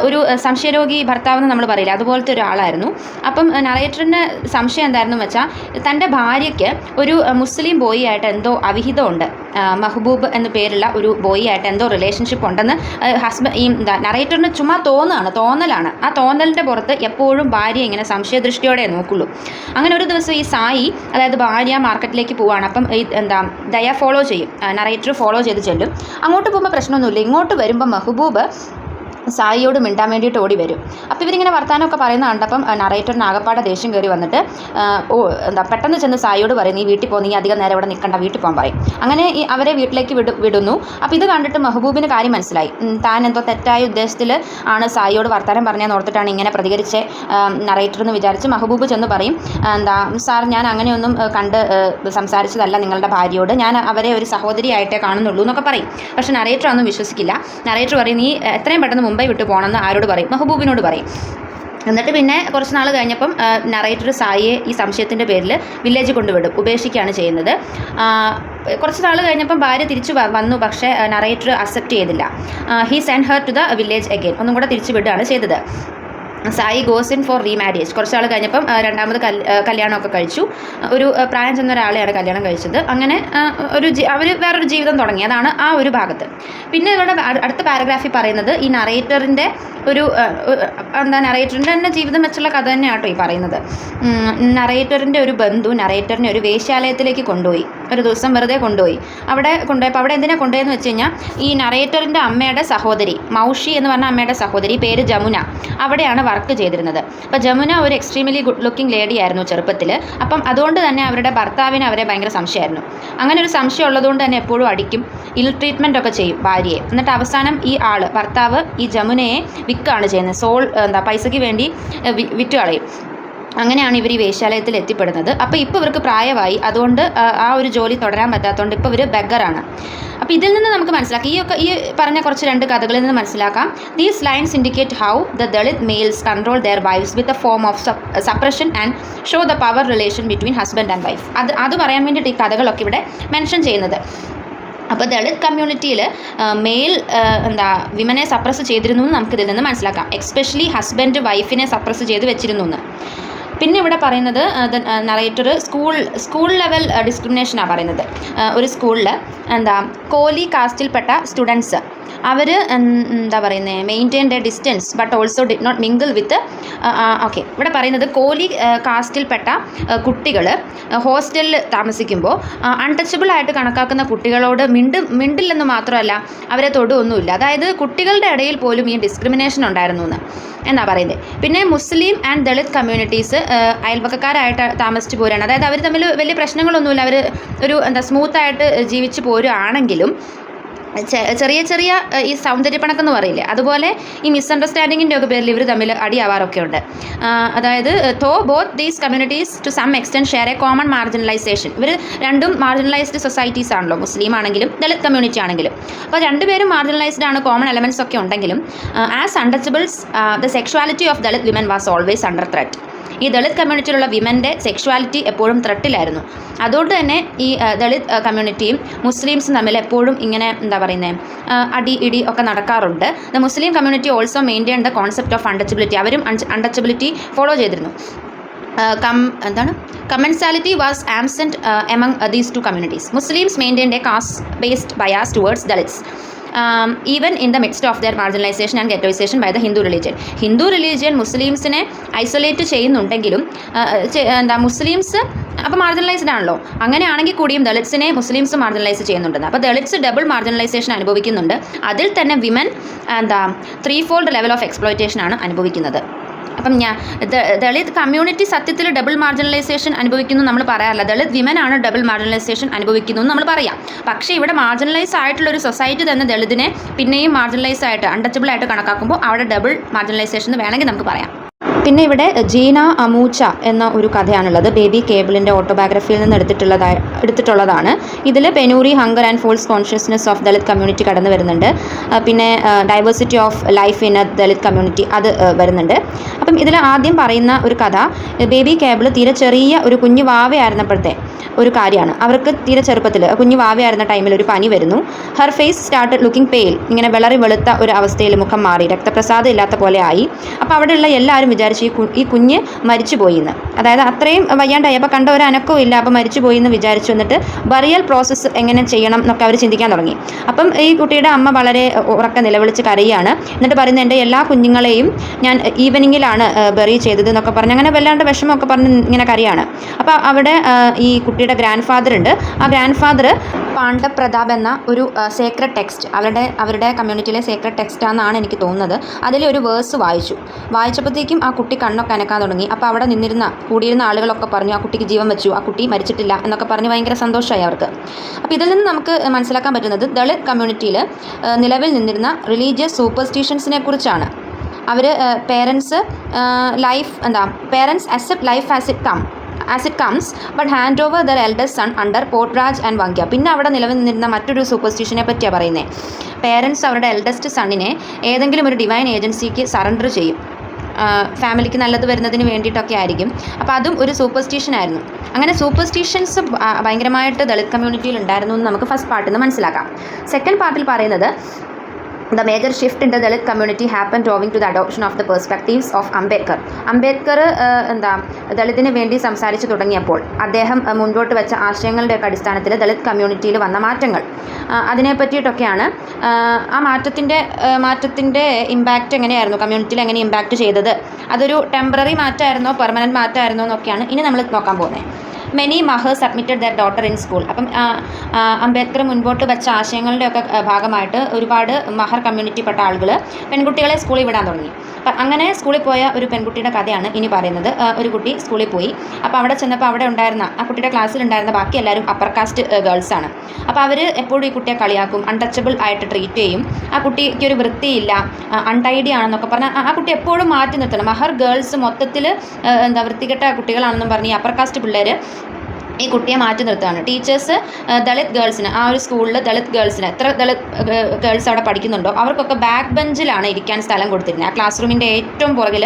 ഒരു സംശയരോഗി ഭർത്താവെന്ന് നമ്മൾ പറയില്ല, അതുപോലത്തെ ഒരാളായിരുന്നു. അപ്പം നറേറ്ററിന് സംശയം എന്തായിരുന്നു വെച്ചാൽ, തൻ്റെ ഭാര്യയ്ക്ക് ഒരു മുസ്ലിം ബോയി ആയിട്ട് എന്തോ അവിഹിതമുണ്ട്, മെഹബൂബ് എന്ന പേരുള്ള ഒരു ബോയി ആയിട്ട് എന്തോ റിലേഷൻഷിപ്പ് ഉണ്ടെന്ന് നറേറ്ററിന് ചുമ്മാ തോന്നലാണ്. ആ തോന്നലിൻ്റെ പുറത്ത് എപ്പോഴും ഭാര്യ ഇങ്ങനെ സംശയദൃഷ്ടിയോടെ നോക്കുള്ളൂ. അങ്ങനെ ഒരു ദിവസം ഈ സായി, അതായത് ഭാര്യ മാർക്കറ്റിലേക്ക് പോവുകയാണ്. അപ്പം ദയ ഫോളോ ചെയ്യും, നറേറ്റർ ഫോളോ ചെയ്ത് ചെല്ലും. അങ്ങോട്ട് പോകുമ്പോൾ പ്രശ്നമൊന്നുമില്ല. ഇങ്ങോട്ട് വരുമ്പോൾ മെഹബൂബ് സായിയോട് മിണ്ടാൻ വേണ്ടിയിട്ട് ഓടി വരും. അപ്പോൾ ഇവരിങ്ങനെ വർത്താനമൊക്കെ പറയുന്ന കണ്ടപ്പം നറേറ്ററിന് ആകപ്പാടെ ദേഷ്യം കയറി വന്നിട്ട് പെട്ടെന്ന് ചെന്ന് സായിയോട് പറയും, നീ വീട്ടിൽ പോകും, നീ അധികം നേരം ഇവിടെ നിൽക്കണ്ട, വീട്ടിൽ പോകാൻ പറയും. അങ്ങനെ അവരെ വീട്ടിലേക്ക് വിടുന്നു. അപ്പോൾ ഇത് കണ്ടിട്ട് മെഹബൂബിന് കാര്യം മനസ്സിലായി. താൻ എന്തോ തെറ്റായ ഉദ്ദേശത്തിൽ ആണ് സായിയോട് വർത്താനം പറഞ്ഞതെന്ന് ഓർത്തിട്ടാണ് ഇങ്ങനെ പ്രതികരിച്ച് നറേറ്റർ എന്ന് വിചാരിച്ച് മെഹബൂബ് ചെന്ന് പറയും, സാർ, ഞാൻ അങ്ങനെയൊന്നും കണ്ട് സംസാരിച്ചതല്ല നിങ്ങളുടെ ഭാര്യയോട്, ഞാൻ അവരെ ഒരു സഹോദരിയായിട്ടേ കാണുന്നുള്ളൂ എന്നൊക്കെ പറയും. പക്ഷേ നറേറ്റർ ഒന്നും വിശ്വസിക്കില്ല. നറേറ്റർ പറയും, നീ എത്രയും പെട്ടെന്ന് മുംബൈ വിട്ടു പോകണമെന്ന് ആരോട് പറയും? മെഹബൂബിനോട് പറയും. എന്നിട്ട് പിന്നെ കുറച്ച് നാൾ കഴിഞ്ഞപ്പം നറേറ്റർ സായിയെ ഈ സംശയത്തിൻ്റെ പേരിൽ വില്ലേജ് കൊണ്ടുവിടും, ഉപേക്ഷിക്കുകയാണ് ചെയ്യുന്നത്. കുറച്ച് നാൾ കഴിഞ്ഞപ്പം ഭാര്യ തിരിച്ചു വന്നു. പക്ഷേ നറേറ്റർ അക്സെപ്റ്റ് ചെയ്തില്ല. He send her to the village again, ഒന്നും കൂടെ തിരിച്ചു വിടുകയാണ് ചെയ്തത്. Sai goes in for remarriage. കുറച്ച് നാൾ കഴിഞ്ഞപ്പം രണ്ടാമത് കല്യാണമൊക്കെ കഴിച്ചു. ഒരു പ്രായം ചെന്ന ഒരാളെയാണ് കല്യാണം കഴിച്ചത്. അങ്ങനെ അവർ വേറൊരു ജീവിതം തുടങ്ങി. അതാണ് ആ ഒരു ഭാഗത്ത്. പിന്നെ ഇവരുടെ അടുത്ത പാരഗ്രാഫിൽ പറയുന്നത് ഈ നറേറ്ററിൻ്റെ നറേറ്ററിൻ്റെ തന്നെ ജീവിതം വെച്ചുള്ള കഥ തന്നെയാട്ടോ ഈ പറയുന്നത്. നറേറ്ററിൻ്റെ ഒരു ബന്ധു നറേറ്ററിനെ ഒരു വേശ്യാലയത്തിലേക്ക് കൊണ്ടുപോയി. ഒരു ദിവസം വെറുതെ കൊണ്ടുപോയി. കൊണ്ടുപോയപ്പോൾ അവിടെ എന്തിനാണ് കൊണ്ടുപോയെന്ന് വെച്ച് കഴിഞ്ഞാൽ, ഈ നറേറ്ററിൻ്റെ അമ്മയുടെ സഹോദരി, മൗഷി എന്ന് പറഞ്ഞ അമ്മയുടെ സഹോദരി, പേര് ജമുന, അവിടെയാണ് വർക്ക് ചെയ്തിരുന്നത്. അപ്പോൾ ജമുന ഒരു എക്സ്ട്രീംലി ഗുഡ് ലുക്കിംഗ് ലേഡി ആയിരുന്നു ചെറുപ്പത്തിൽ. അപ്പം അതുകൊണ്ട് തന്നെ അവരുടെ ഭർത്താവിന് അവരെ ഭയങ്കര സംശയമായിരുന്നു. അങ്ങനെ ഒരു സംശയം ഉള്ളതുകൊണ്ട് തന്നെ എപ്പോഴും അടിക്കും, ഇൽ ട്രീറ്റ്മെൻ്റ് ഒക്കെ ചെയ്യും ഭാര്യയെ. എന്നിട്ട് അവസാനം ഈ ഭർത്താവ് ഈ ജമുനയെ വിൽക്കുകയാണ് ചെയ്യുന്നത്. പൈസയ്ക്ക് വേണ്ടി വിറ്റ് കളയും. അങ്ങനെയാണ് ഇവർ ഈ വേശ്യാലയത്തിൽ എത്തിപ്പെടുന്നത്. അപ്പോൾ ഇപ്പോൾ ഇവർക്ക് പ്രായമായി, അതുകൊണ്ട് ആ ഒരു ജോലി തുടരാൻ പറ്റാത്തതുകൊണ്ട് ഇപ്പോൾ ഇവർ ബെഗറാണ്. അപ്പോൾ ഇതിൽ നിന്ന് നമുക്ക് മനസ്സിലാക്കാം, ഈ പറഞ്ഞ കുറച്ച് 2 കഥകളിൽ നിന്ന് മനസ്സിലാക്കാം, these lines indicate how the Dalit males control their wives with a form of suppression and show the power relation between husband and wife. അത് പറയാൻ വേണ്ടിയിട്ട് ഈ കഥകളൊക്കെ ഇവിടെ മെൻഷൻ ചെയ്യുന്നത്. അപ്പോൾ ദളിത് കമ്മ്യൂണിറ്റിയിൽ മെയിൽ വിമനെ സപ്രസ് ചെയ്തിരുന്നു എന്ന് നമുക്കിതിൽ നിന്ന് മനസ്സിലാക്കാം. എക്സ്പെഷ്യലി ഹസ്ബൻഡ് വൈഫിനെ സപ്രസ് ചെയ്ത് വെച്ചിരുന്നു എന്ന്. പിന്നെ ഇവിടെ പറയുന്നത് നറേറ്റർ സ്കൂൾ ലെവൽ ഡിസ്ക്രിമിനേഷനാണ് പറയുന്നത്. ഒരു സ്കൂളിൽ കോലി കാസ്റ്റിൽപ്പെട്ട സ്റ്റുഡൻസ് അവർ maintain the distance but also did not mingle with ഇവിടെ പറയുന്നത് കോലി കാസ്റ്റിൽപ്പെട്ട കുട്ടികൾ ഹോസ്റ്റലിൽ താമസിക്കുമ്പോൾ അൺടച്ചബിൾ ആയിട്ട് കണക്കാക്കുന്ന കുട്ടികളോട് മിണ്ടില്ലെന്ന് മാത്രമല്ല അവരെ തൊടുവൊന്നുമില്ല. അതായത് കുട്ടികളുടെ ഇടയിൽ പോലും ഈ ഡിസ്ക്രിമിനേഷൻ ഉണ്ടായിരുന്നു എന്നാണ് പറയുന്നത്. പിന്നെ മുസ്ലിം ആൻഡ് ദളിത് കമ്മ്യൂണിറ്റീസ് അയൽപക്കക്കാരായിട്ട് താമസിച്ച് പോരുകയാണ്. അതായത് അവർ തമ്മിൽ വലിയ പ്രശ്നങ്ങളൊന്നുമില്ല, അവർ ഒരു സ്മൂത്തായിട്ട് ജീവിച്ച് പോരുകയാണെങ്കിലും ചെറിയ ഈ സൗന്ദര്യപ്പണക്കെന്ന് പറയില്ലേ, അതുപോലെ ഈ മിസ്അണ്ടർസ്റ്റാൻഡിങ്ങിൻ്റെ ഒക്കെ പേരിൽ ഇവർ തമ്മിൽ അടിയാവാറൊക്കെ ഉണ്ട്. അതായത് both these communities to some extent share a common marginalisation. ഇവർ രണ്ടും മാർജിനലൈസ്ഡ് സൊസൈറ്റീസ് ആണല്ലോ, മുസ്ലിം ആണെങ്കിലും ദളിത് കമ്മ്യൂണിറ്റി ആണെങ്കിലും. അപ്പോൾ രണ്ടുപേരും മാർജിനലൈസ്ഡ് ആണ്, കോമൺ എലമെൻറ്റ്സ് ഒക്കെ ഉണ്ടെങ്കിലും as Untouchables the sexuality of Dalit women was always under threat. ഈ ദളിത് കമ്മ്യൂണിറ്റിയിലുള്ള വിമൻ്റെ സെക്ഷുവാലിറ്റി എപ്പോഴും ത്രെട്ടിലായിരുന്നു. അതുകൊണ്ട് തന്നെ ഈ ദളിത് കമ്മ്യൂണിറ്റിയും മുസ്ലിംസും തമ്മിൽ എപ്പോഴും ഇങ്ങനെ അടി ഇടി ഒക്കെ നടക്കാറുണ്ട്. The Muslim community also maintain the concept of untouchability. അവരും അൺടച്ചബിലിറ്റി ഫോളോ ചെയ്തിരുന്നു. Commensality was absent among these 2 communities. Muslims maintained a caste based bias towards Dalits even in the midst of their marginalization and ghettoization by the Hindu religion മുസ്ലിംസിനെ isolate ചെയ്യുന്നുണ്ടെങ്കിലും Muslims അപ്പോൾ marginalized ആണല്ലോ, അങ്ങനെയാണെങ്കിൽ കൂടിയും ദളിത്സിനെ Muslims marginalise ചെയ്യുന്നുണ്ടെന്ന്. അപ്പോൾ Dalits double marginalisation അനുഭവിക്കുന്നുണ്ട്. അതിൽ തന്നെ വിമൻ 3-fold ലെവൽ ഓഫ് എക്സ്പ്ലോയിറ്റേഷനാണ് അനുഭവിക്കുന്നത്. അപ്പം ദളിത് കമ്മ്യൂണിറ്റി സത്യത്തിൽ ഡബിൾ മാർജിനലൈസേഷൻ അനുഭവിക്കുന്നു നമ്മൾ പറയാറില്ല. ദളിത് വിമൻ ആണ് ഡബിൾ മാർജിനലൈസേഷൻ അനുഭവിക്കുന്നു എന്ന് നമ്മൾ പറയാം. പക്ഷേ ഇവിടെ മാർജിനലൈസ് ആയിട്ടുള്ളൊരു സൊസൈറ്റി തന്നെ ദളിതിനെ പിന്നെയും മാർജിനലൈസ് ആയിട്ട് അൺടച്ചബിൾ ആയിട്ട് കണക്കാക്കുമ്പോൾ അവിടെ ഡബിൾ മാർജിനലൈസേഷൻ എന്ന് വേണമെങ്കിൽ നമുക്ക് പറയാം. പിന്നെ ഇവിടെ ജീന അമൂച്ച എന്ന ഒരു കഥയാണുള്ളത്. ബേബി കേബിളിൻ്റെ ഓട്ടോബയോഗ്രഫിയിൽ നിന്ന് എടുത്തിട്ടുള്ളതാണ്. ഇതിൽ penury, hunger and false consciousness of Dalit community കടന്നു വരുന്നുണ്ട്. പിന്നെ diversity of life in a Dalit community അത് വരുന്നുണ്ട്. അപ്പം ഇതിൽ ആദ്യം പറയുന്ന ഒരു കഥ ബേബി കേബിൾ തീരെ ചെറിയ ഒരു കുഞ്ഞു വാവയായിരുന്നപ്പോഴത്തെ ഒരു കാര്യമാണ്. അവർക്ക് തീരെ ചെറുപ്പത്തിൽ കുഞ്ഞു വാവയായിരുന്ന ടൈമിൽ ഒരു പനി വരുന്നു. Her face started looking pale. ഇങ്ങനെ വിളറി വെളുത്ത ഒരു അവസ്ഥയിൽ മുഖം മാറി, രക്തപ്രസാദം ഇല്ലാത്ത പോലെ ആയി. അപ്പോൾ അവിടെയുള്ള എല്ലാവരും വിചാരിച്ചു ഈ കുഞ്ഞ് മരിച്ചു പോയി എന്ന്. അതായത് അത്രയും വയ്യാണ്ടായി, അപ്പോൾ കണ്ട ഒരു അനക്കവും ഇല്ല, അപ്പോൾ മരിച്ചു പോയി എന്ന് വിചാരിച്ചു. എന്നിട്ട് ബറിയൽ പ്രോസസ്സ് എങ്ങനെ ചെയ്യണം എന്നൊക്കെ അവർ ചിന്തിക്കാൻ തുടങ്ങി. അപ്പം ഈ കുട്ടിയുടെ അമ്മ വളരെ ഉറക്കെ നിലവിളിച്ച് കരയുകയാണ്. എന്നിട്ട് പറയുന്നത് എൻ്റെ എല്ലാ കുഞ്ഞുങ്ങളെയും ഞാൻ ഈവനിങ്ങിലാണ് ബറി ചെയ്തത് എന്നൊക്കെ പറഞ്ഞ് അങ്ങനെ വല്ലാണ്ട് വിഷമമൊക്കെ പറഞ്ഞ് ഇങ്ങനെ കരയാണ്. അപ്പോൾ അവിടെ ഈ കുട്ടിയുടെ ഗ്രാൻഡ് ഫാദർ ഉണ്ട്. ആ ഗ്രാൻഡ് ഫാദർ പാണ്ഡവ് പ്രതാപ് എന്ന ഒരു സേക്രഡ് ടെക്സ്റ്റ്, അവരുടെ കമ്മ്യൂണിറ്റിയിലെ സേക്രഡ് ടെക്സ്റ്റാണെന്നാണ് എനിക്ക് തോന്നുന്നത്. അതിലൊരു വേഴ്സ് വായിച്ചപ്പോഴത്തേക്കും ആ കുട്ടി കണ്ണൊക്കെ അനക്കാൻ തുടങ്ങി. അപ്പോൾ അവിടെ കൂടിയിരുന്ന ആളുകളൊക്കെ പറഞ്ഞു ആ കുട്ടിക്ക് ജീവൻ വെച്ചു, ആ കുട്ടി മരിച്ചിട്ടില്ല എന്നൊക്കെ പറഞ്ഞ് ഭയങ്കര സന്തോഷമായി അവർക്ക്. അപ്പോൾ ഇതിൽ നിന്ന് നമുക്ക് മനസ്സിലാക്കാൻ പറ്റുന്നത് ദളിത് കമ്മ്യൂണിറ്റിയിൽ നിലവിൽ നിന്നിരുന്ന റിലീജിയസ് സൂപ്പർസ്റ്റിഷൻസിനെ കുറിച്ചാണ്. അവർ parents accept life as it comes but hand over their eldest son under Potraj and വങ്ക്യ. പിന്നെ അവിടെ നിലവിൽ നിന്നിരുന്ന മറ്റൊരു സൂപ്പർസ്റ്റിഷനെ പറ്റിയാണ് പറയുന്നത്. പേരൻസ് അവരുടെ എൽഡസ്റ്റ് സണ്ണിനെ ഏതെങ്കിലും ഒരു ഡിവൈൻ ഏജൻസിക്ക് സറണ്ടർ ചെയ്യും, ഫാമിലിക്ക് നല്ലത് വരുന്നതിന് വേണ്ടിയിട്ടൊക്കെ ആയിരിക്കും. അപ്പോൾ അതും ഒരു സൂപ്പർസ്റ്റിഷൻ ആയിരുന്നു. അങ്ങനെ സൂപ്പർസ്റ്റിഷൻസ് ഭയങ്കരമായിട്ട് ദളിത് കമ്മ്യൂണിറ്റിയിൽ ഉണ്ടായിരുന്നു എന്ന് നമുക്ക് ഫസ്റ്റ് പാർട്ടിൽ നിന്ന് മനസ്സിലാക്കാം. സെക്കൻഡ് പാർട്ടിൽ പറയുന്നത് The major shift in the Dalit community happened owing to the adoption of the perspectives of Ambedkar. Ambedkar ദളിതിന് വേണ്ടി സംസാരിച്ചു തുടങ്ങിയപ്പോൾ അദ്ദേഹം മുൻപോട്ട് വെച്ച ആശയങ്ങളുടെയൊക്കെ അടിസ്ഥാനത്തിൽ ദളിത് കമ്മ്യൂണിറ്റിയിൽ വന്ന മാറ്റങ്ങൾ അതിനെ പറ്റിയിട്ടൊക്കെയാണ്. ആ മാറ്റത്തിൻ്റെ ഇമ്പാക്റ്റ് എങ്ങനെയായിരുന്നു, കമ്മ്യൂണിറ്റിയിൽ എങ്ങനെ ഇമ്പാക്റ്റ് ചെയ്തത്, അതൊരു ടെമ്പററി മാറ്റമായിരുന്നോ പെർമനൻറ്റ് മാറ്റമായിരുന്നോ എന്നൊക്കെയാണ് ഇനി നമ്മൾ നോക്കാൻ പോകുന്നത്. Many Mahars admitted their daughter in school. അപ്പം അംബേദ്കർ മുൻപോട്ട് വെച്ച ആശയങ്ങളുടെയൊക്കെ ഭാഗമായിട്ട് ഒരുപാട് മഹർ കമ്മ്യൂണിറ്റിപ്പെട്ട ആളുകൾ പെൺകുട്ടികളെ സ്കൂളിൽ വിടാൻ തുടങ്ങി. അപ്പം അങ്ങനെ സ്കൂളിൽ പോയ ഒരു പെൺകുട്ടിയുടെ കഥയാണ് ഇനി പറയുന്നത്. ഒരു കുട്ടി സ്കൂളിൽ പോയി. അപ്പോൾ അവിടെ ചെന്നപ്പോൾ അവിടെ ഉണ്ടായിരുന്ന ആ കുട്ടിയുടെ ക്ലാസ്സിലുണ്ടായിരുന്ന ബാക്കി എല്ലാവരും അപ്പർ കാസ്റ്റ് ഗേൾസാണ്. അപ്പോൾ അവർ എപ്പോഴും ഈ കുട്ടിയെ കളിയാക്കും, അൺടച്ചബിൾ ആയിട്ട് ട്രീറ്റ് ചെയ്യും. ആ കുട്ടിക്ക് ഒരു വൃത്തിയില്ല, അൺടൈഡി ആണെന്നൊക്കെ പറഞ്ഞാൽ ആ കുട്ടി എപ്പോഴും മാറ്റി നിർത്തണം. മഹർ ഗേൾസ് മൊത്തത്തിൽ വൃത്തികെട്ട കുട്ടികളാണെന്നും പറഞ്ഞ് ഈ അപ്പർ കാസ്റ്റ് പിള്ളേർ ഈ കുട്ടിയെ മാറ്റി നിർത്തുകയാണ്. ടീച്ചേഴ്സ് ദളിത് ഗേൾസിന്, ആ ഒരു സ്കൂളിൽ ദളിത് ഗേൾസിന് എത്ര ദളിത് ഗേൾസ് അവിടെ പഠിക്കുന്നുണ്ടോ അവർക്കൊക്കെ ബാക്ക് ബെഞ്ചിലാണ് ഇരിക്കാൻ സ്ഥലം കൊടുത്തിരുന്നത്. ആ ക്ലാസ് റൂമിൻ്റെ ഏറ്റവും പുറകിൽ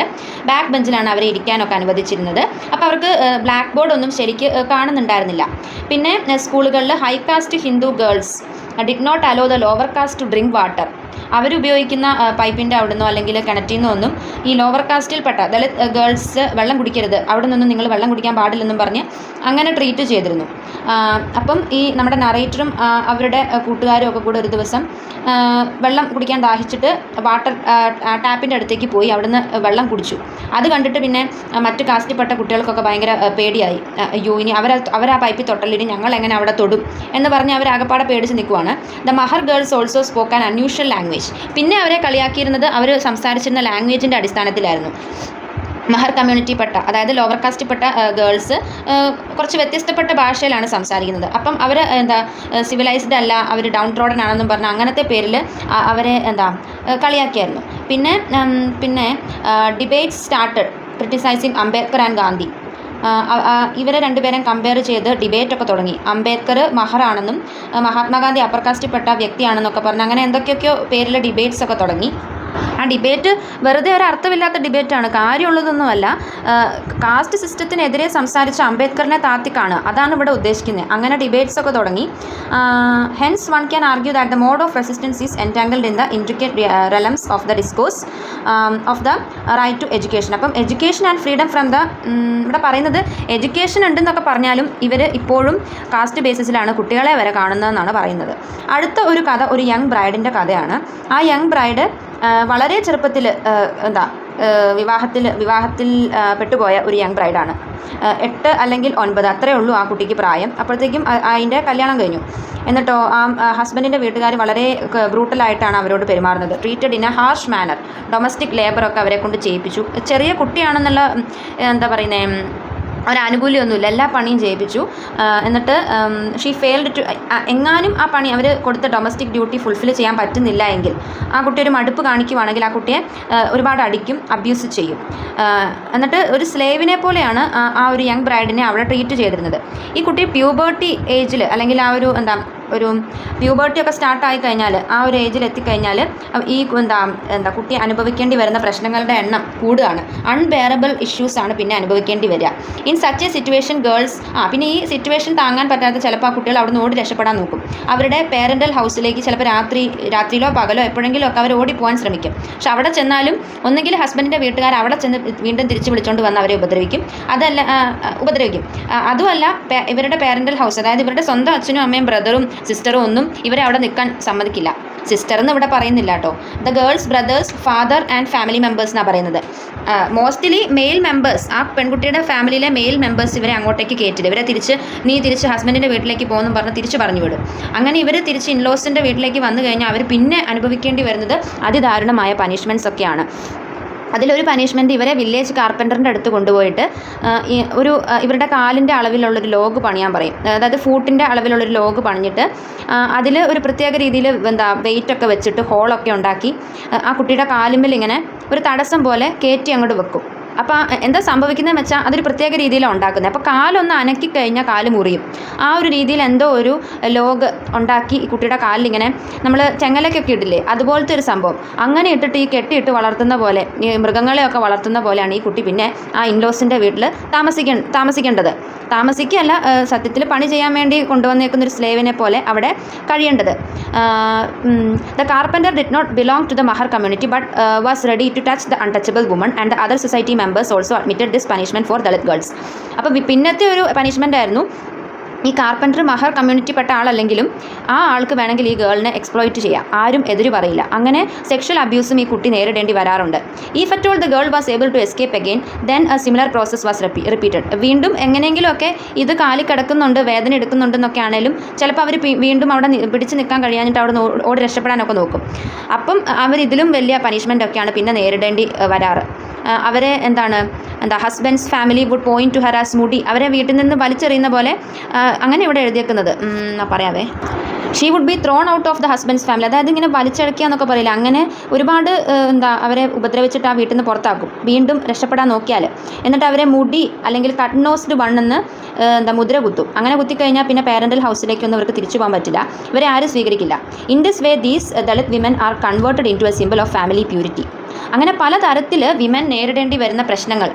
ബാക്ക് ബെഞ്ചിലാണ് അവരെ ഇരിക്കാനൊക്കെ അനുവദിച്ചിരുന്നത്. അപ്പോൾ അവർക്ക് ബ്ലാക്ക് ബോർഡ് ഒന്നും ശരിക്ക് കാണുന്നുണ്ടായിരുന്നില്ല. പിന്നെ സ്കൂളുകളിൽ high caste Hindu girls did not allow the lower caste to drink water. അവരുപയോഗിക്കുന്ന പൈപ്പിൻ്റെ അവിടെ നിന്നോ അല്ലെങ്കിൽ കിണറ്റിൽ നിന്നോ ഒന്നും ഈ ലോവർ കാസ്റ്റിൽപ്പെട്ട ദളിത് ഗേൾസ് വെള്ളം കുടിക്കരുത്, അവിടെ നിന്നും നിങ്ങൾ വെള്ളം കുടിക്കാൻ പാടില്ലെന്നും പറഞ്ഞ് അങ്ങനെ ട്രീറ്റ് ചെയ്തിരുന്നു. അപ്പം ഈ നമ്മുടെ നറേറ്ററും അവരുടെ കൂട്ടുകാരും ഒക്കെ കൂടെ ഒരു ദിവസം വെള്ളം കുടിക്കാൻ ദാഹിച്ചിട്ട് വാട്ടർ ടാപ്പിൻ്റെ അടുത്തേക്ക് പോയി അവിടുന്ന് വെള്ളം കുടിച്ചു. അത് കണ്ടിട്ട് പിന്നെ മറ്റ് കാസ്റ്റിൽപ്പെട്ട കുട്ടികൾക്കൊക്കെ ഭയങ്കര പേടിയായി. അയ്യോ, ഇനി അവർ ആ പൈപ്പിൽ തൊട്ടല്ലിനി ഞങ്ങൾ എങ്ങനെ അവിടെ തൊടും എന്ന് പറഞ്ഞ് അവർ ആകപ്പാടെ പേടിച്ച് നിൽക്കുവാണ്. The Mahar girls also spoke an unusual language. പിന്നെ അവരെ കളിയാക്കിയിരുന്നത് അവർ സംസാരിച്ചിരുന്ന ലാംഗ്വേജിൻ്റെ അടിസ്ഥാനത്തിലായിരുന്നു. മഹർ കമ്മ്യൂണിറ്റിപ്പെട്ട, അതായത് ലോവർ കാസ്റ്റിൽപ്പെട്ട ഗേൾസ് കുറച്ച് വ്യത്യസ്തപ്പെട്ട ഭാഷയിലാണ് സംസാരിക്കുന്നത്. അപ്പം അവർ സിവിലൈസ്ഡ് അല്ല, അവർ ഡൗൺ ട്രോഡൻ ആണെന്നും പറഞ്ഞ് അങ്ങനത്തെ പേരിൽ അവരെ കളിയാക്കിയായിരുന്നു. പിന്നെ debates started criticising Ambedkar and Gandhi. ഇവരെ രണ്ടുപേരും കമ്പയർ ചെയ്ത് ഡിബേറ്റൊക്കെ തുടങ്ങി. അംബേദ്കർ മഹറാണെന്നും മഹാത്മാഗാന്ധി അപ്പർ കാസ്റ്റിൽപ്പെട്ട വ്യക്തിയാണെന്നൊക്കെ പറഞ്ഞ് അങ്ങനെ എന്തൊക്കെയൊക്കെയോ പേരിൽ ഡിബേറ്റ്സ് ഒക്കെ തുടങ്ങി. ആ ഡിബേറ്റ് വെറുതെ ഒരു അർത്ഥമില്ലാത്ത ഡിബേറ്റാണ്, കാര്യമുള്ളതൊന്നുമല്ല. കാസ്റ്റ് സിസ്റ്റത്തിനെതിരെ സംസാരിച്ച അംബേദ്കറിനെ താത്തിക്കാണ്, അതാണ് ഇവിടെ ഉദ്ദേശിക്കുന്നത്. അങ്ങനെ ഡിബേറ്റ്സ് ഒക്കെ തുടങ്ങി. Hence one can argue that the mode of resistance is entangled in the intricate realms of the discourse of the right to education. അപ്പം education and freedom from the, ഇവിടെ പറയുന്നത് എഡ്യൂക്കേഷൻ ഉണ്ടെന്നൊക്കെ പറഞ്ഞാലും ഇവർ ഇപ്പോഴും കാസ്റ്റ് ബേസിസിലാണ് കുട്ടികളെ വരെ കാണുന്നതെന്നാണ് പറയുന്നത്. അടുത്ത ഒരു കഥ ഒരു യങ് ബ്രൈഡിൻ്റെ കഥയാണ്. ആ യങ് ബ്രൈഡ് വളരെ ചെറുപ്പത്തിൽ വിവാഹത്തിൽ പെട്ടുപോയ ഒരു യങ് ബ്രൈഡാണ്. 8 അല്ലെങ്കിൽ 9 അത്രയേ ഉള്ളൂ ആ കുട്ടിക്ക് പ്രായം. അപ്പോഴത്തേക്കും അതിൻ്റെ കല്യാണം കഴിഞ്ഞു. എന്നിട്ടോ ആ ഹസ്ബൻഡിൻ്റെ വീട്ടുകാർ വളരെ ബ്രൂട്ടലായിട്ടാണ് അവരോട് പെരുമാറുന്നത്. Treated in a harsh manner. Domestic ലേബറൊക്കെ അവരെ കൊണ്ട് ചെയ്യിപ്പിച്ചു. ചെറിയ കുട്ടിയാണെന്നുള്ള ഒരാനുകൂല്യമൊന്നുമില്ല, എല്ലാ പണിയും ചെയ്യിപ്പിച്ചു. എന്നിട്ട് ഷീ ഫെയിൽഡ് ടു, എങ്ങാനും ആ പണി അവർ കൊടുത്ത ഡൊമസ്റ്റിക് ഡ്യൂട്ടി ഫുൾഫിൽ ചെയ്യാൻ പറ്റുന്നില്ല എങ്കിൽ ആ കുട്ടി ഒരു മടുപ്പ് കാണിക്കുവാണെങ്കിൽ ആ കുട്ടിയെ ഒരുപാട് അടിക്കും, അബ്യൂസ് ചെയ്യും. എന്നിട്ട് ഒരു സ്ലേവിനെ പോലെയാണ് ആ ഒരു യങ് ബ്രൈഡിനെ അവിടെ ട്രീറ്റ് ചെയ്തിരുന്നത്. ഈ കുട്ടി പ്യൂബേർട്ടി ഏജിൽ അല്ലെങ്കിൽ ആ ഒരു പ്യൂബേർട്ടി ഒക്കെ സ്റ്റാർട്ടായി കഴിഞ്ഞാൽ, ആ ഒരു ഏജിൽ എത്തിക്കഴിഞ്ഞാൽ ഈ കുട്ടി അനുഭവിക്കേണ്ടി വരുന്ന പ്രശ്നങ്ങളുടെ എണ്ണം കൂടുകയാണ്. അൺബെയറബിൾ ഇഷ്യൂസാണ് പിന്നെ അനുഭവിക്കേണ്ടി വരിക. In such A situation girls പിന്നെ ഈ സിറ്റുവേഷൻ താങ്ങാൻ പറ്റാത്ത ചിലപ്പോൾ ആ കുട്ടികൾ അവിടെ നിന്ന് ഓടി രക്ഷപ്പെടാൻ നോക്കും. അവരുടെ പേരൻ്റൽ ഹൗസിലേക്ക് ചിലപ്പോൾ രാത്രിയിലോ പകലോ എപ്പോഴെങ്കിലും ഒക്കെ അവർ ഓടിപ്പോകാൻ ശ്രമിക്കും. പക്ഷെ അവിടെ ചെന്നാലും ഒന്നുകിൽ ഹസ്ബൻഡിൻ്റെ വീട്ടുകാർ അവിടെ ചെന്ന് വീണ്ടും തിരിച്ച് വിളിച്ചുകൊണ്ട് വന്ന് അവരെ ഉപദ്രവിക്കും. അതുമല്ല ഇവരുടെ പേരൻ്റൽ ഹൗസ്, അതായത് ഇവരുടെ സ്വന്തം അച്ഛനും അമ്മയും ബ്രദറും സിസ്റ്ററും ഒന്നും ഇവരെ അവിടെ നിൽക്കാൻ സമ്മതിക്കില്ല. സിസ്റ്റർ എന്ന് ഇവിടെ പറയുന്നില്ല കേട്ടോ. The girls brothers father and family members എന്നാണ് പറയുന്നത്. മോസ്റ്റ്ലി മെയിൽ മെമ്പേഴ്സ്, ആ പെൺകുട്ടിയുടെ ഫാമിലിയിലെ മെയിൽ മെമ്പേഴ്സ് ഇവരെ അങ്ങോട്ടേക്ക് കയറ്റില്ല. ഇവരെ നീ തിരിച്ച് ഹസ്ബൻഡിൻ്റെ വീട്ടിലേക്ക് പോകുന്നു പറഞ്ഞ് തിരിച്ച് പറഞ്ഞു വിടും. അങ്ങനെ ഇവർ തിരിച്ച് ഇൻലോസിൻ്റെ വീട്ടിലേക്ക് വന്നു കഴിഞ്ഞാൽ അവർ പിന്നെ അനുഭവിക്കേണ്ടി വരുന്നത് അതിദാരുണമായ പനിഷ്മെൻറ്റ്സ് ഒക്കെയാണ്. അതിലൊരു പനിഷ്മെൻറ്റ്, ഇവരെ വില്ലേജ് കാർപ്പൻറ്ററിൻ്റെ അടുത്ത് കൊണ്ടുപോയിട്ട് ഇവരുടെ കാലിൻ്റെ അളവിലുള്ളൊരു ലോഗ് പണിയാൻ പറയും. അതായത് ഫൂട്ടിൻ്റെ അളവിലുള്ളൊരു ലോഗ് പണിഞ്ഞിട്ട് അതിൽ ഒരു പ്രത്യേക രീതിയിൽ വെയിറ്റൊക്കെ വെച്ചിട്ട് ഹോളൊക്കെ ഉണ്ടാക്കി ആ കുട്ടിയുടെ കാലുമ്പിൽ ഇങ്ങനെ ഒരു തടസ്സം പോലെ കയറ്റി അങ്ങോട്ട് വെക്കും. അപ്പോൾ എന്താ സംഭവിക്കുന്നതെന്ന് വെച്ചാൽ അതൊരു പ്രത്യേക രീതിയിലാണ് ഉണ്ടാക്കുന്നത്. അപ്പോൾ കാലൊന്ന് അനക്കിക്കഴിഞ്ഞാൽ കാല് മുറിയും. ആ ഒരു രീതിയിൽ എന്തോ ഒരു ലോഗ് ഉണ്ടാക്കി ഈ കുട്ടിയുടെ കാലിലിങ്ങനെ നമ്മൾ ചെങ്ങലക്കൊക്കെ ഇടില്ലേ, അതുപോലത്തെ ഒരു സംഭവം അങ്ങനെ ഇട്ടിട്ട് ഈ കെട്ടിയിട്ട് വളർത്തുന്ന പോലെ, ഈ മൃഗങ്ങളെയൊക്കെ വളർത്തുന്ന പോലെയാണ് ഈ കുട്ടി പിന്നെ ആ ഇൻലോസിൻ്റെ വീട്ടിൽ താമസിക്കേണ്ടത്. താമസിക്കുകയല്ല, സത്യത്തിൽ പണി ചെയ്യാൻ വേണ്ടി കൊണ്ടുവന്നേക്കുന്നൊരു സ്ലേവിനെ പോലെ അവിടെ കഴിയേണ്ടത്. The carpenter did not belong to the Mahar community but was ready to touch the untouchable woman and the other society members also admitted this punishment for Dalit girls. അപ്പോൾ പിന്നത്തെ ഒരു പനിഷ്മെൻ്റ് ആയിരുന്നു ഈ കാർപ്പൻറ്റർ മഹർ കമ്മ്യൂണിറ്റിപ്പെട്ട ആളല്ലെങ്കിലും ആ ആൾക്ക് വേണമെങ്കിൽ ഈ ഗേളിനെ എക്സ്പ്ലോയിറ്റ് ചെയ്യാം, ആരും എതിര് പറയില്ല. അങ്ങനെ സെക്ഷൽ അബ്യൂസും ഈ കുട്ടി നേരിടേണ്ടി വരാറുണ്ട്. If at all the girl was able to escape again then a similar process was repeated. വീണ്ടും എങ്ങനെയെങ്കിലുമൊക്കെ ഇത് കാലി കിടക്കുന്നുണ്ട്, വേദന എടുക്കുന്നുണ്ടെന്നൊക്കെ ആണെങ്കിലും ചിലപ്പോൾ അവർ വീണ്ടും അവിടെ പിടിച്ച് നിൽക്കാൻ കഴിയാഞ്ഞിട്ട് അവിടെ ഓടി രക്ഷപ്പെടാനൊക്കെ നോക്കും. അപ്പം അവരിതിലും വലിയ പനിഷ്മെൻ്റൊക്കെയാണ് പിന്നെ നേരിടേണ്ടി വരാറ്. അവരെ husband's family would point to her as മുടി, അവരെ വീട്ടിൽ നിന്ന് വലിച്ചെറിയുന്ന പോലെ, അങ്ങനെ ഇവിടെ എഴുതിയേക്കുന്നത് പറയാവേ, she would be thrown out of the husband's family, അതായത് ഇങ്ങനെ വലിച്ചഴക്കുക എന്നൊക്കെ പറയില്ല, അങ്ങനെ ഒരുപാട് അവരെ ഉപദ്രവിച്ചിട്ട് ആ വീട്ടിൽ നിന്ന് പുറത്താക്കും വീണ്ടും രക്ഷപ്പെടാൻ നോക്കിയാൽ. എന്നിട്ട് അവരെ മുടി അല്ലെങ്കിൽ കട്ട് നോസ്ഡ് ബണ്ണെന്ന് മുദ്ര കുത്തും. അങ്ങനെ കുത്തിക്കഴിഞ്ഞാൽ പിന്നെ പാരൻ്റൽ ഹൗസിലേക്കൊന്നും അവർക്ക് തിരിച്ചു പോകാൻ പറ്റില്ല, ഇവരെ ആരും സ്വീകരിക്കില്ല. In this way these Dalit women are converted into a simple of family purity. അങ്ങനെ പലതരത്തിൽ വിമൻ നേരിടേണ്ടി വരുന്ന പ്രശ്നങ്ങൾ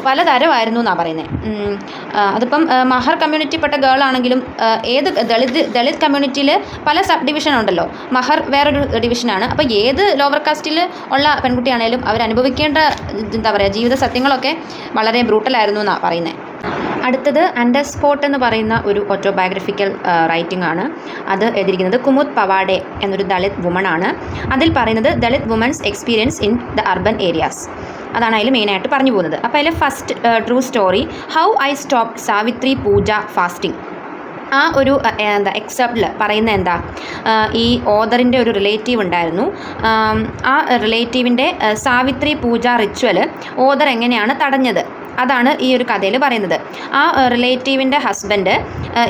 പലതരമായിരുന്നു എന്നാണ് പറയുന്നത്. അതിപ്പം മഹർ കമ്മ്യൂണിറ്റിപ്പെട്ട ഗേൾ ആണെങ്കിലും ഏത് ദളിത് കമ്മ്യൂണിറ്റിയിൽ പല സബ് ഡിവിഷൻ ഉണ്ടല്ലോ, മഹർ വേറൊരു ഡിവിഷനാണ്. അപ്പോൾ ഏത് ലോവർ കാസ്റ്റിൽ ഉള്ള പെൺകുട്ടിയാണേലും അവരനുഭവിക്കേണ്ട ജീവിത സത്യങ്ങളൊക്കെ വളരെ ബ്രൂട്ടലായിരുന്നു എന്നാണ് പറയുന്നത്. അടുത്തത് അണ്ടർ സ്പോട്ട് എന്ന് പറയുന്ന ഒരു ഓട്ടോബയോഗ്രഫിക്കൽ റൈറ്റിംഗ് ആണ്. അത് എഴുതിയിരിക്കുന്നത് കുമുദ് പവാഡെ എന്നൊരു ദളിത് വുമണാണ്. അതിൽ പറയുന്നത് Dalit women's experience in the urban areas, അതാണ് അതിൽ മെയിനായിട്ട് പറഞ്ഞു പോകുന്നത്. അപ്പോൾ അതിൽ first true story, how I stop Savitri Puja fasting. ആ ഒരു എക്സെപ്റ്റിൽ പറയുന്നത് ഈ ഓദറിൻ്റെ ഒരു റിലേറ്റീവ് ഉണ്ടായിരുന്നു. ആ റിലേറ്റീവിൻ്റെ സാവിത്രി പൂജ റിച്വൽ ഓദർ എങ്ങനെയാണ് തടഞ്ഞത്, അതാണ് ഈ ഒരു കഥയിൽ പറയുന്നത്. ആ റിലേറ്റീവിൻ്റെ ഹസ്ബൻഡ്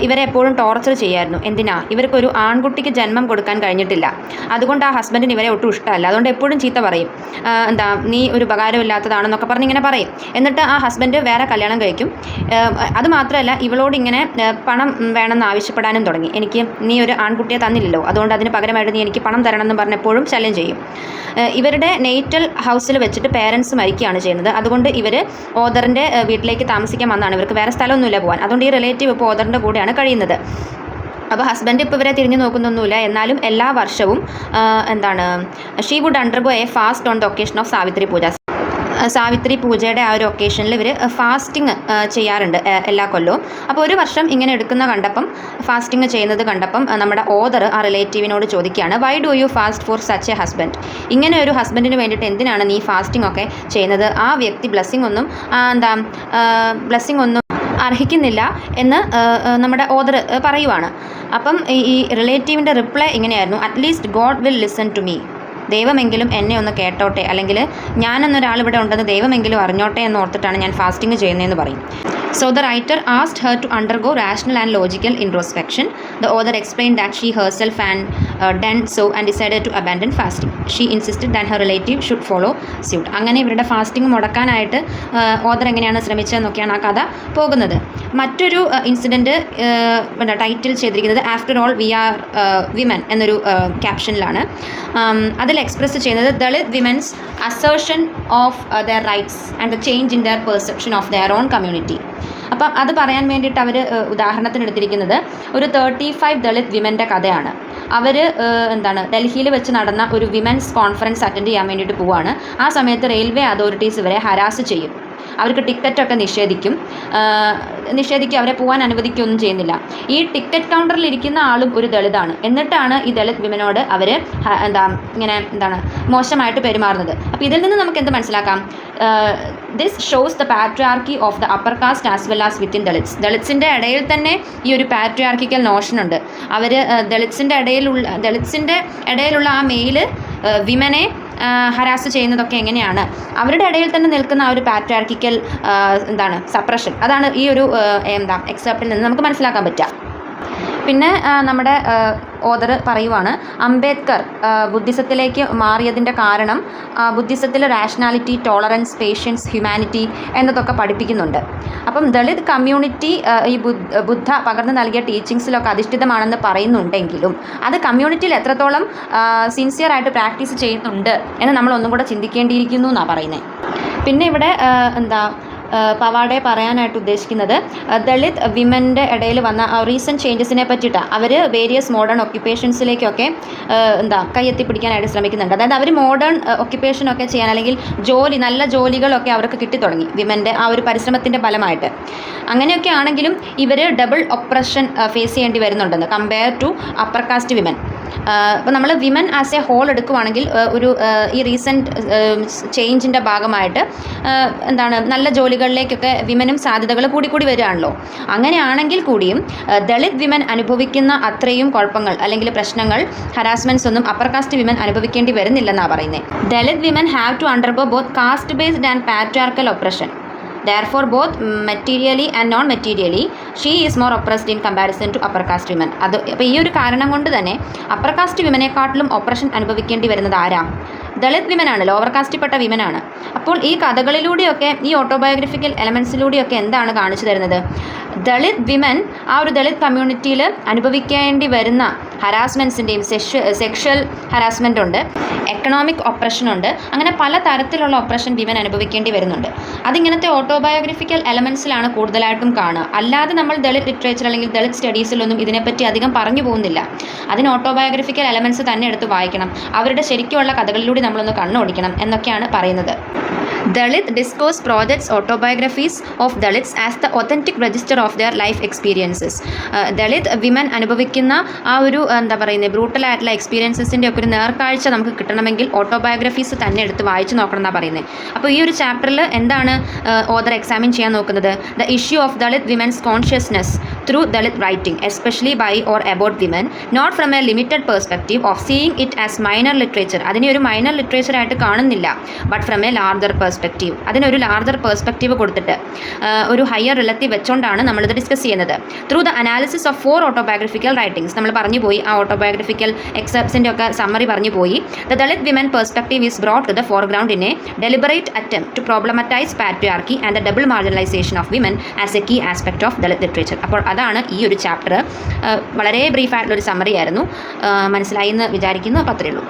ഇവരെ എപ്പോഴും ടോർച്ചർ ചെയ്യായിരുന്നു. എന്തിനാ? ഇവർക്കൊരു ആൺകുട്ടിക്ക് ജന്മം കൊടുക്കാൻ കഴിഞ്ഞിട്ടില്ല, അതുകൊണ്ട് ആ ഹസ്ബൻഡിന് ഇവരെ ഒട്ടും ഇഷ്ടമല്ല, അതുകൊണ്ട് എപ്പോഴും ചീത്ത പറയും. നീ ഒരു ഉപകാരമില്ലാത്തതാണെന്നൊക്കെ പറഞ്ഞ് ഇങ്ങനെ പറയും. എന്നിട്ട് ആ ഹസ്ബൻഡ് വേറെ കല്യാണം കഴിക്കും. അതുമാത്രമല്ല, ഇവളോട് ഇങ്ങനെ പണം വേണമെന്ന് ആവശ്യപ്പെടാനും തുടങ്ങി. നീ ഒരു ആൺകുട്ടിയെ തന്നില്ലല്ലോ, അതുകൊണ്ട് അതിന് പകരമായിട്ട് നീ എനിക്ക് പണം തരണം എന്ന് പറഞ്ഞെപ്പോഴും ശല്യം ചെയ്യും. ഇവരുടെ നെയ്റ്റൽ ഹൗസിൽ വെച്ചിട്ട് പേരൻസ് മരിക്കുകയാണ് ചെയ്യുന്നത്. അതുകൊണ്ട് ഇവർ ഓദറിൻ്റെ വീട്ടിലേക്ക് താമസിക്കാൻ വന്നതാണ്, ഇവർക്ക് വേറെ സ്ഥലമൊന്നുമില്ല പോകാൻ. അതുകൊണ്ട് ഈ റിലേറ്റീവ് ഇപ്പോൾ ഓദറിൻ്റെ കൂടെയാണ് കഴിയുന്നത്. അപ്പോൾ ഹസ്ബൻഡ് ഇപ്പോൾ ഇവരെ തിരിഞ്ഞു നോക്കുന്നൊന്നുമില്ല. എന്നാലും എല്ലാ വർഷവും she would undergo a fast on the occasion of Savitri Puja. Savitri പൂജയുടെ ആ ഒരു ഒക്കേഷനിൽ ഇവർ ഫാസ്റ്റിംഗ് ചെയ്യാറുണ്ട് എല്ലാ കൊല്ലവും. അപ്പോൾ ഒരു വർഷം ഇങ്ങനെ എടുക്കുന്ന കണ്ടപ്പം, ഫാസ്റ്റിംഗ് ചെയ്യുന്നത് കണ്ടപ്പം നമ്മുടെ ഓദർ ആ റിലേറ്റീവിനോട് ചോദിക്കുകയാണ്, why do you fast for such A husband? ഇങ്ങനെ ഒരു ഹസ്ബൻഡിന് വേണ്ടിയിട്ട് എന്തിനാണ് നീ ഫാസ്റ്റിംഗ് ഒക്കെ ചെയ്യുന്നത്? ആ വ്യക്തി ബ്ലെസ്സിങ് ഒന്നും അർഹിക്കുന്നില്ല എന്ന് നമ്മുടെ ഓദർ പറയുവാണ്. അപ്പം ഈ റിലേറ്റീവിൻ്റെ റിപ്ലൈ ഇങ്ങനെയായിരുന്നു, at least God will listen to me, ദൈവമെങ്കിലും എന്നെ ഒന്ന് കേട്ടോട്ടെ, അല്ലെങ്കിൽ ഞാനെന്നൊരാൾ ഇവിടെ ഉണ്ടെന്ന് ദൈവമെങ്കിലും അറിഞ്ഞോട്ടെ എന്ന് ഓർത്തിട്ടാണ് ഞാൻ ഫാസ്റ്റിംഗ് ചെയ്യുന്നതെന്ന് പറയും. So the writer asked her to undergo rational and logical introspection. The author explained that she herself had done so and decided to abandon fasting. She insisted that her relative should follow suit. അങ്ങനെ ഇവരുടെ fasting മുടക്കാനായിട്ട് author എങ്ങനെയാണ് ശ്രമിച്ചതെന്നൊക്കെയാണ് ആ കഥ പോകുന്നത്. മറ്റൊരു incident title ചെയ്തിരിക്കുന്നത് after all we are women എന്നൊരു ക്യാപ്ഷനിലാണ്. അതിൽ എക്സ്പ്രസ് ചെയ്യുന്നത് Dalit women's assertion of their rights and the change in their perception of their own community. അപ്പം അത് പറയാൻ വേണ്ടിയിട്ട് അവർ ഉദാഹരണത്തിന് എടുത്തിരിക്കുന്നത് ഒരു 35 ദളിത് വിമൻ്റെ കഥയാണ്. അവർ ഡൽഹിയിൽ വെച്ച് നടന്ന ഒരു വിമൻസ് കോൺഫറൻസ് അറ്റൻഡ് ചെയ്യാൻ വേണ്ടിയിട്ട് പോവുകയാണ്. ആ സമയത്ത് റെയിൽവേ അതോറിറ്റീസ് ഇവരെ ഹരാസ് ചെയ്യും, അവർക്ക് ടിക്കറ്റൊക്കെ നിഷേധിക്കും, അവരെ പോകാൻ അനുവദിക്കുകയൊന്നും ചെയ്യുന്നില്ല. ഈ ടിക്കറ്റ് കൗണ്ടറിൽ ഇരിക്കുന്ന ആളും ഒരു ദളിതാണ്. എന്നിട്ടാണ് ഈ ദളിത് വിമനോട് അവർ മോശമായിട്ട് പെരുമാറുന്നത്. അപ്പോൾ ഇതിൽ നിന്ന് നമുക്ക് എന്ത് മനസ്സിലാക്കാം? This shows the patriarchy of the upper caste as well as within Dalits. ദളിറ്റ്സിൻ്റെ ഇടയിൽ തന്നെ ഈ ഒരു പാട്രിയാർക്കിക്കൽ നോഷനുണ്ട്. അവർ ദളിറ്റ്സിൻ്റെ ഇടയിലുള്ള ആ മെയിൽ വിമനെ ഹരാസ് ചെയ്യുന്നതൊക്കെ എങ്ങനെയാണ്, അവരുടെ ഇടയിൽ തന്നെ നിൽക്കുന്ന ആ ഒരു പാട്രിയാർക്കിക്കൽ സപ്രഷൻ, അതാണ് ഈ ഒരു എക്സെപ്റ്റിൽ നിന്ന് നമുക്ക് മനസ്സിലാക്കാൻ പറ്റുക. പിന്നെ നമ്മുടെ ഓദർ പറയുവാണ്, അംബേദ്കർ ബുദ്ധിസത്തിലേക്ക് മാറിയതിൻ്റെ കാരണം ബുദ്ധിസത്തിൽ റാഷണാലിറ്റി, ടോളറൻസ്, പേഷ്യൻസ്, ഹ്യൂമാനിറ്റി എന്നതൊക്കെ പഠിപ്പിക്കുന്നുണ്ട്. അപ്പം ദളിത് കമ്മ്യൂണിറ്റി ഈ ബുദ്ധ പകർന്നു നൽകിയ ടീച്ചിങ്സിലൊക്കെ അധിഷ്ഠിതമാണെന്ന് പറയുന്നുണ്ടെങ്കിലും അത് കമ്മ്യൂണിറ്റിയിൽ എത്രത്തോളം സിൻസിയറായിട്ട് പ്രാക്ടീസ് ചെയ്യുന്നുണ്ട് എന്ന് നമ്മൾ ഒന്നും കൂടെ ചിന്തിക്കേണ്ടിയിരിക്കുന്നു എന്നാണ് പറയുന്നത്. പിന്നെ ഇവിടെ പവാടെ പറയാനായിട്ട് ഉദ്ദേശിക്കുന്നത് ദളിത് വിമൻ്റെ ഇടയിൽ വന്ന റീസെൻറ്റ് ചേഞ്ചസിനെ പറ്റിയിട്ടാണ്. അവർ വേരിയസ് മോഡേൺ ഒക്യുപ്പേഷൻസിലേക്കൊക്കെ കയ്യെത്തിപ്പിടിക്കാനായിട്ട് ശ്രമിക്കുന്നുണ്ട്. അതായത് അവർ മോഡേൺ ഒക്യുപ്പേഷനൊക്കെ ചെയ്യാൻ, അല്ലെങ്കിൽ നല്ല ജോലികളൊക്കെ അവർക്ക് കിട്ടിത്തുടങ്ങി വിമൻ്റെ ആ ഒരു പരിശ്രമത്തിൻ്റെ ഫലമായിട്ട്. അങ്ങനെയൊക്കെ ആണെങ്കിലും ഇവർ ഡബിൾ ഒപ്രഷൻ ഫേസ് ചെയ്യേണ്ടി വരുന്നുണ്ടെന്ന് compare to upper caste women. അപ്പോൾ നമ്മൾ വിമൻ ആസ് എ ഹോൾ എടുക്കുവാണെങ്കിൽ ഈ റീസെൻറ്റ് ചേഞ്ചിൻ്റെ ഭാഗമായിട്ട് നല്ല ജോലികളിലേക്കൊക്കെ വിമനും സാധ്യതകൾ കൂടി വരികയാണല്ലോ. അങ്ങനെയാണെങ്കിൽ കൂടിയും ദളിത് വിമൻ അനുഭവിക്കുന്ന അത്രയും കുഴപ്പങ്ങൾ അല്ലെങ്കിൽ പ്രശ്നങ്ങൾ, ഹരാസ്മെൻറ്റ്സ് ഒന്നും അപ്പർ കാസ്റ്റ് വിമൻ അനുഭവിക്കേണ്ടി വരുന്നില്ലെന്നാണ് പറയുന്നത്. Dalit women have to undergo both caste based and patriarchal oppression. Therefore, both materially and non-materially, she is more oppressed in comparison to upper caste women. അപ്പോൾ ഈ ഒരു കാരണം കൊണ്ട് തന്നെ അപ്പർ കാസ്റ്റ് വിമനെക്കാട്ടിലും ഓപ്പറേഷൻ അനുഭവിക്കേണ്ടി വരുന്നത് ആരാ? ദളിത് വിമനാണ്, ലോവർ കാസ്റ്റിൽപ്പെട്ട വിമനാണ്. അപ്പോൾ ഈ കഥകളിലൂടെയൊക്കെ, ഈ ഓട്ടോബയോഗ്രഫിക്കൽ എലമെൻസിലൂടെയൊക്കെ എന്താണ് കാണിച്ചു തരുന്നത്? ദളിത് വിമൻ ആ ഒരു ദളിത് കമ്മ്യൂണിറ്റിയിൽ അനുഭവിക്കേണ്ടി വരുന്ന ഹരാസ്മെൻറ്റ്സിൻ്റെയും സെക്ഷൽ ഹരാസ്മെൻ്റ് ഉണ്ട്, എക്കണോമിക് ഒപ്രഷനുണ്ട്, അങ്ങനെ പല തരത്തിലുള്ള ഒപ്രഷൻ വിമൻ അനുഭവിക്കേണ്ടി വരുന്നുണ്ട്. അതിങ്ങനത്തെ ഓട്ടോബയോഗ്രഫിക്കൽ എലമെൻസിലാണ് കൂടുതലായിട്ടും കാണുക. അല്ലാതെ നമ്മൾ ദളിത് ലിറ്ററേച്ചർ അല്ലെങ്കിൽ ദളിത് സ്റ്റഡീസിലൊന്നും ഇതിനെപ്പറ്റി അധികം പറഞ്ഞു പോകുന്നില്ല. അതിന് ഓട്ടോബയോഗ്രഫിക്കൽ എലമെൻസ് തന്നെ എടുത്ത് വായിക്കണം, അവരുടെ ശരിക്കുള്ള കഥകളിലൂടെ നമ്മളൊന്ന് കണ്ണോടിക്കണം എന്നൊക്കെയാണ് പറയുന്നത്. Dalit discourse projects autobiographies of Dalits as the authentic register of their life experiences. Dalit women അനുഭവിക്കുന്ന ആ ഒരു ബ്രൂട്ടലായിട്ടുള്ള എക്സ്പീരിയൻസസിൻ്റെ ഒക്കെ ഒരു നേർക്കാഴ്ച നമുക്ക് കിട്ടണമെങ്കിൽ ഓട്ടോബയോഗ്രഫീസ് തന്നെ എടുത്ത് വായിച്ച് നോക്കണം എന്നാണ് പറയുന്നത്. അപ്പോൾ ഈ ഒരു ചാപ്റ്ററിൽ എന്താണ് ഓതർ എക്സാമിൻ ചെയ്യാൻ നോക്കുന്നത്? The issue of Dalit women's consciousness through Dalit writing, especially by or about women, not from a limited perspective of seeing it as minor literature. അതിനെ ഒരു മൈനർ ലിറ്ററേച്ചറായിട്ട് കാണുന്നില്ല, but from a larger perspective. അതിനൊരു larger perspective കൊടുത്തിട്ട് ഒരു higher relative വെച്ചുകൊണ്ടാണ് നമ്മളിത് discuss ചെയ്യുന്നത്. Through the analysis of 4 autobiographical writings. നമ്മൾ പറഞ്ഞു പോയി, ആ ഓട്ടോബയോഗ്രഫിക്കൽ എക്സെപ്റ്റ്സിൻ്റെ ഒക്കെ സമ്മറി പറഞ്ഞു പോയി. The Dalit women perspective is brought to the foreground in a deliberate attempt to problematize patriarchy and the double marginalization of women as a key aspect of Dalit literature. അപ്പോൾ അതാണ് ഈ ഒരു ചാപ്റ്റർ. വളരെ ബ്രീഫായിട്ടുള്ളൊരു സമ്മറി ആയിരുന്നു. മനസ്സിലായി എന്ന് വിചാരിക്കുന്നു. അപ്പോൾ അത്രയേ ഉള്ളൂ.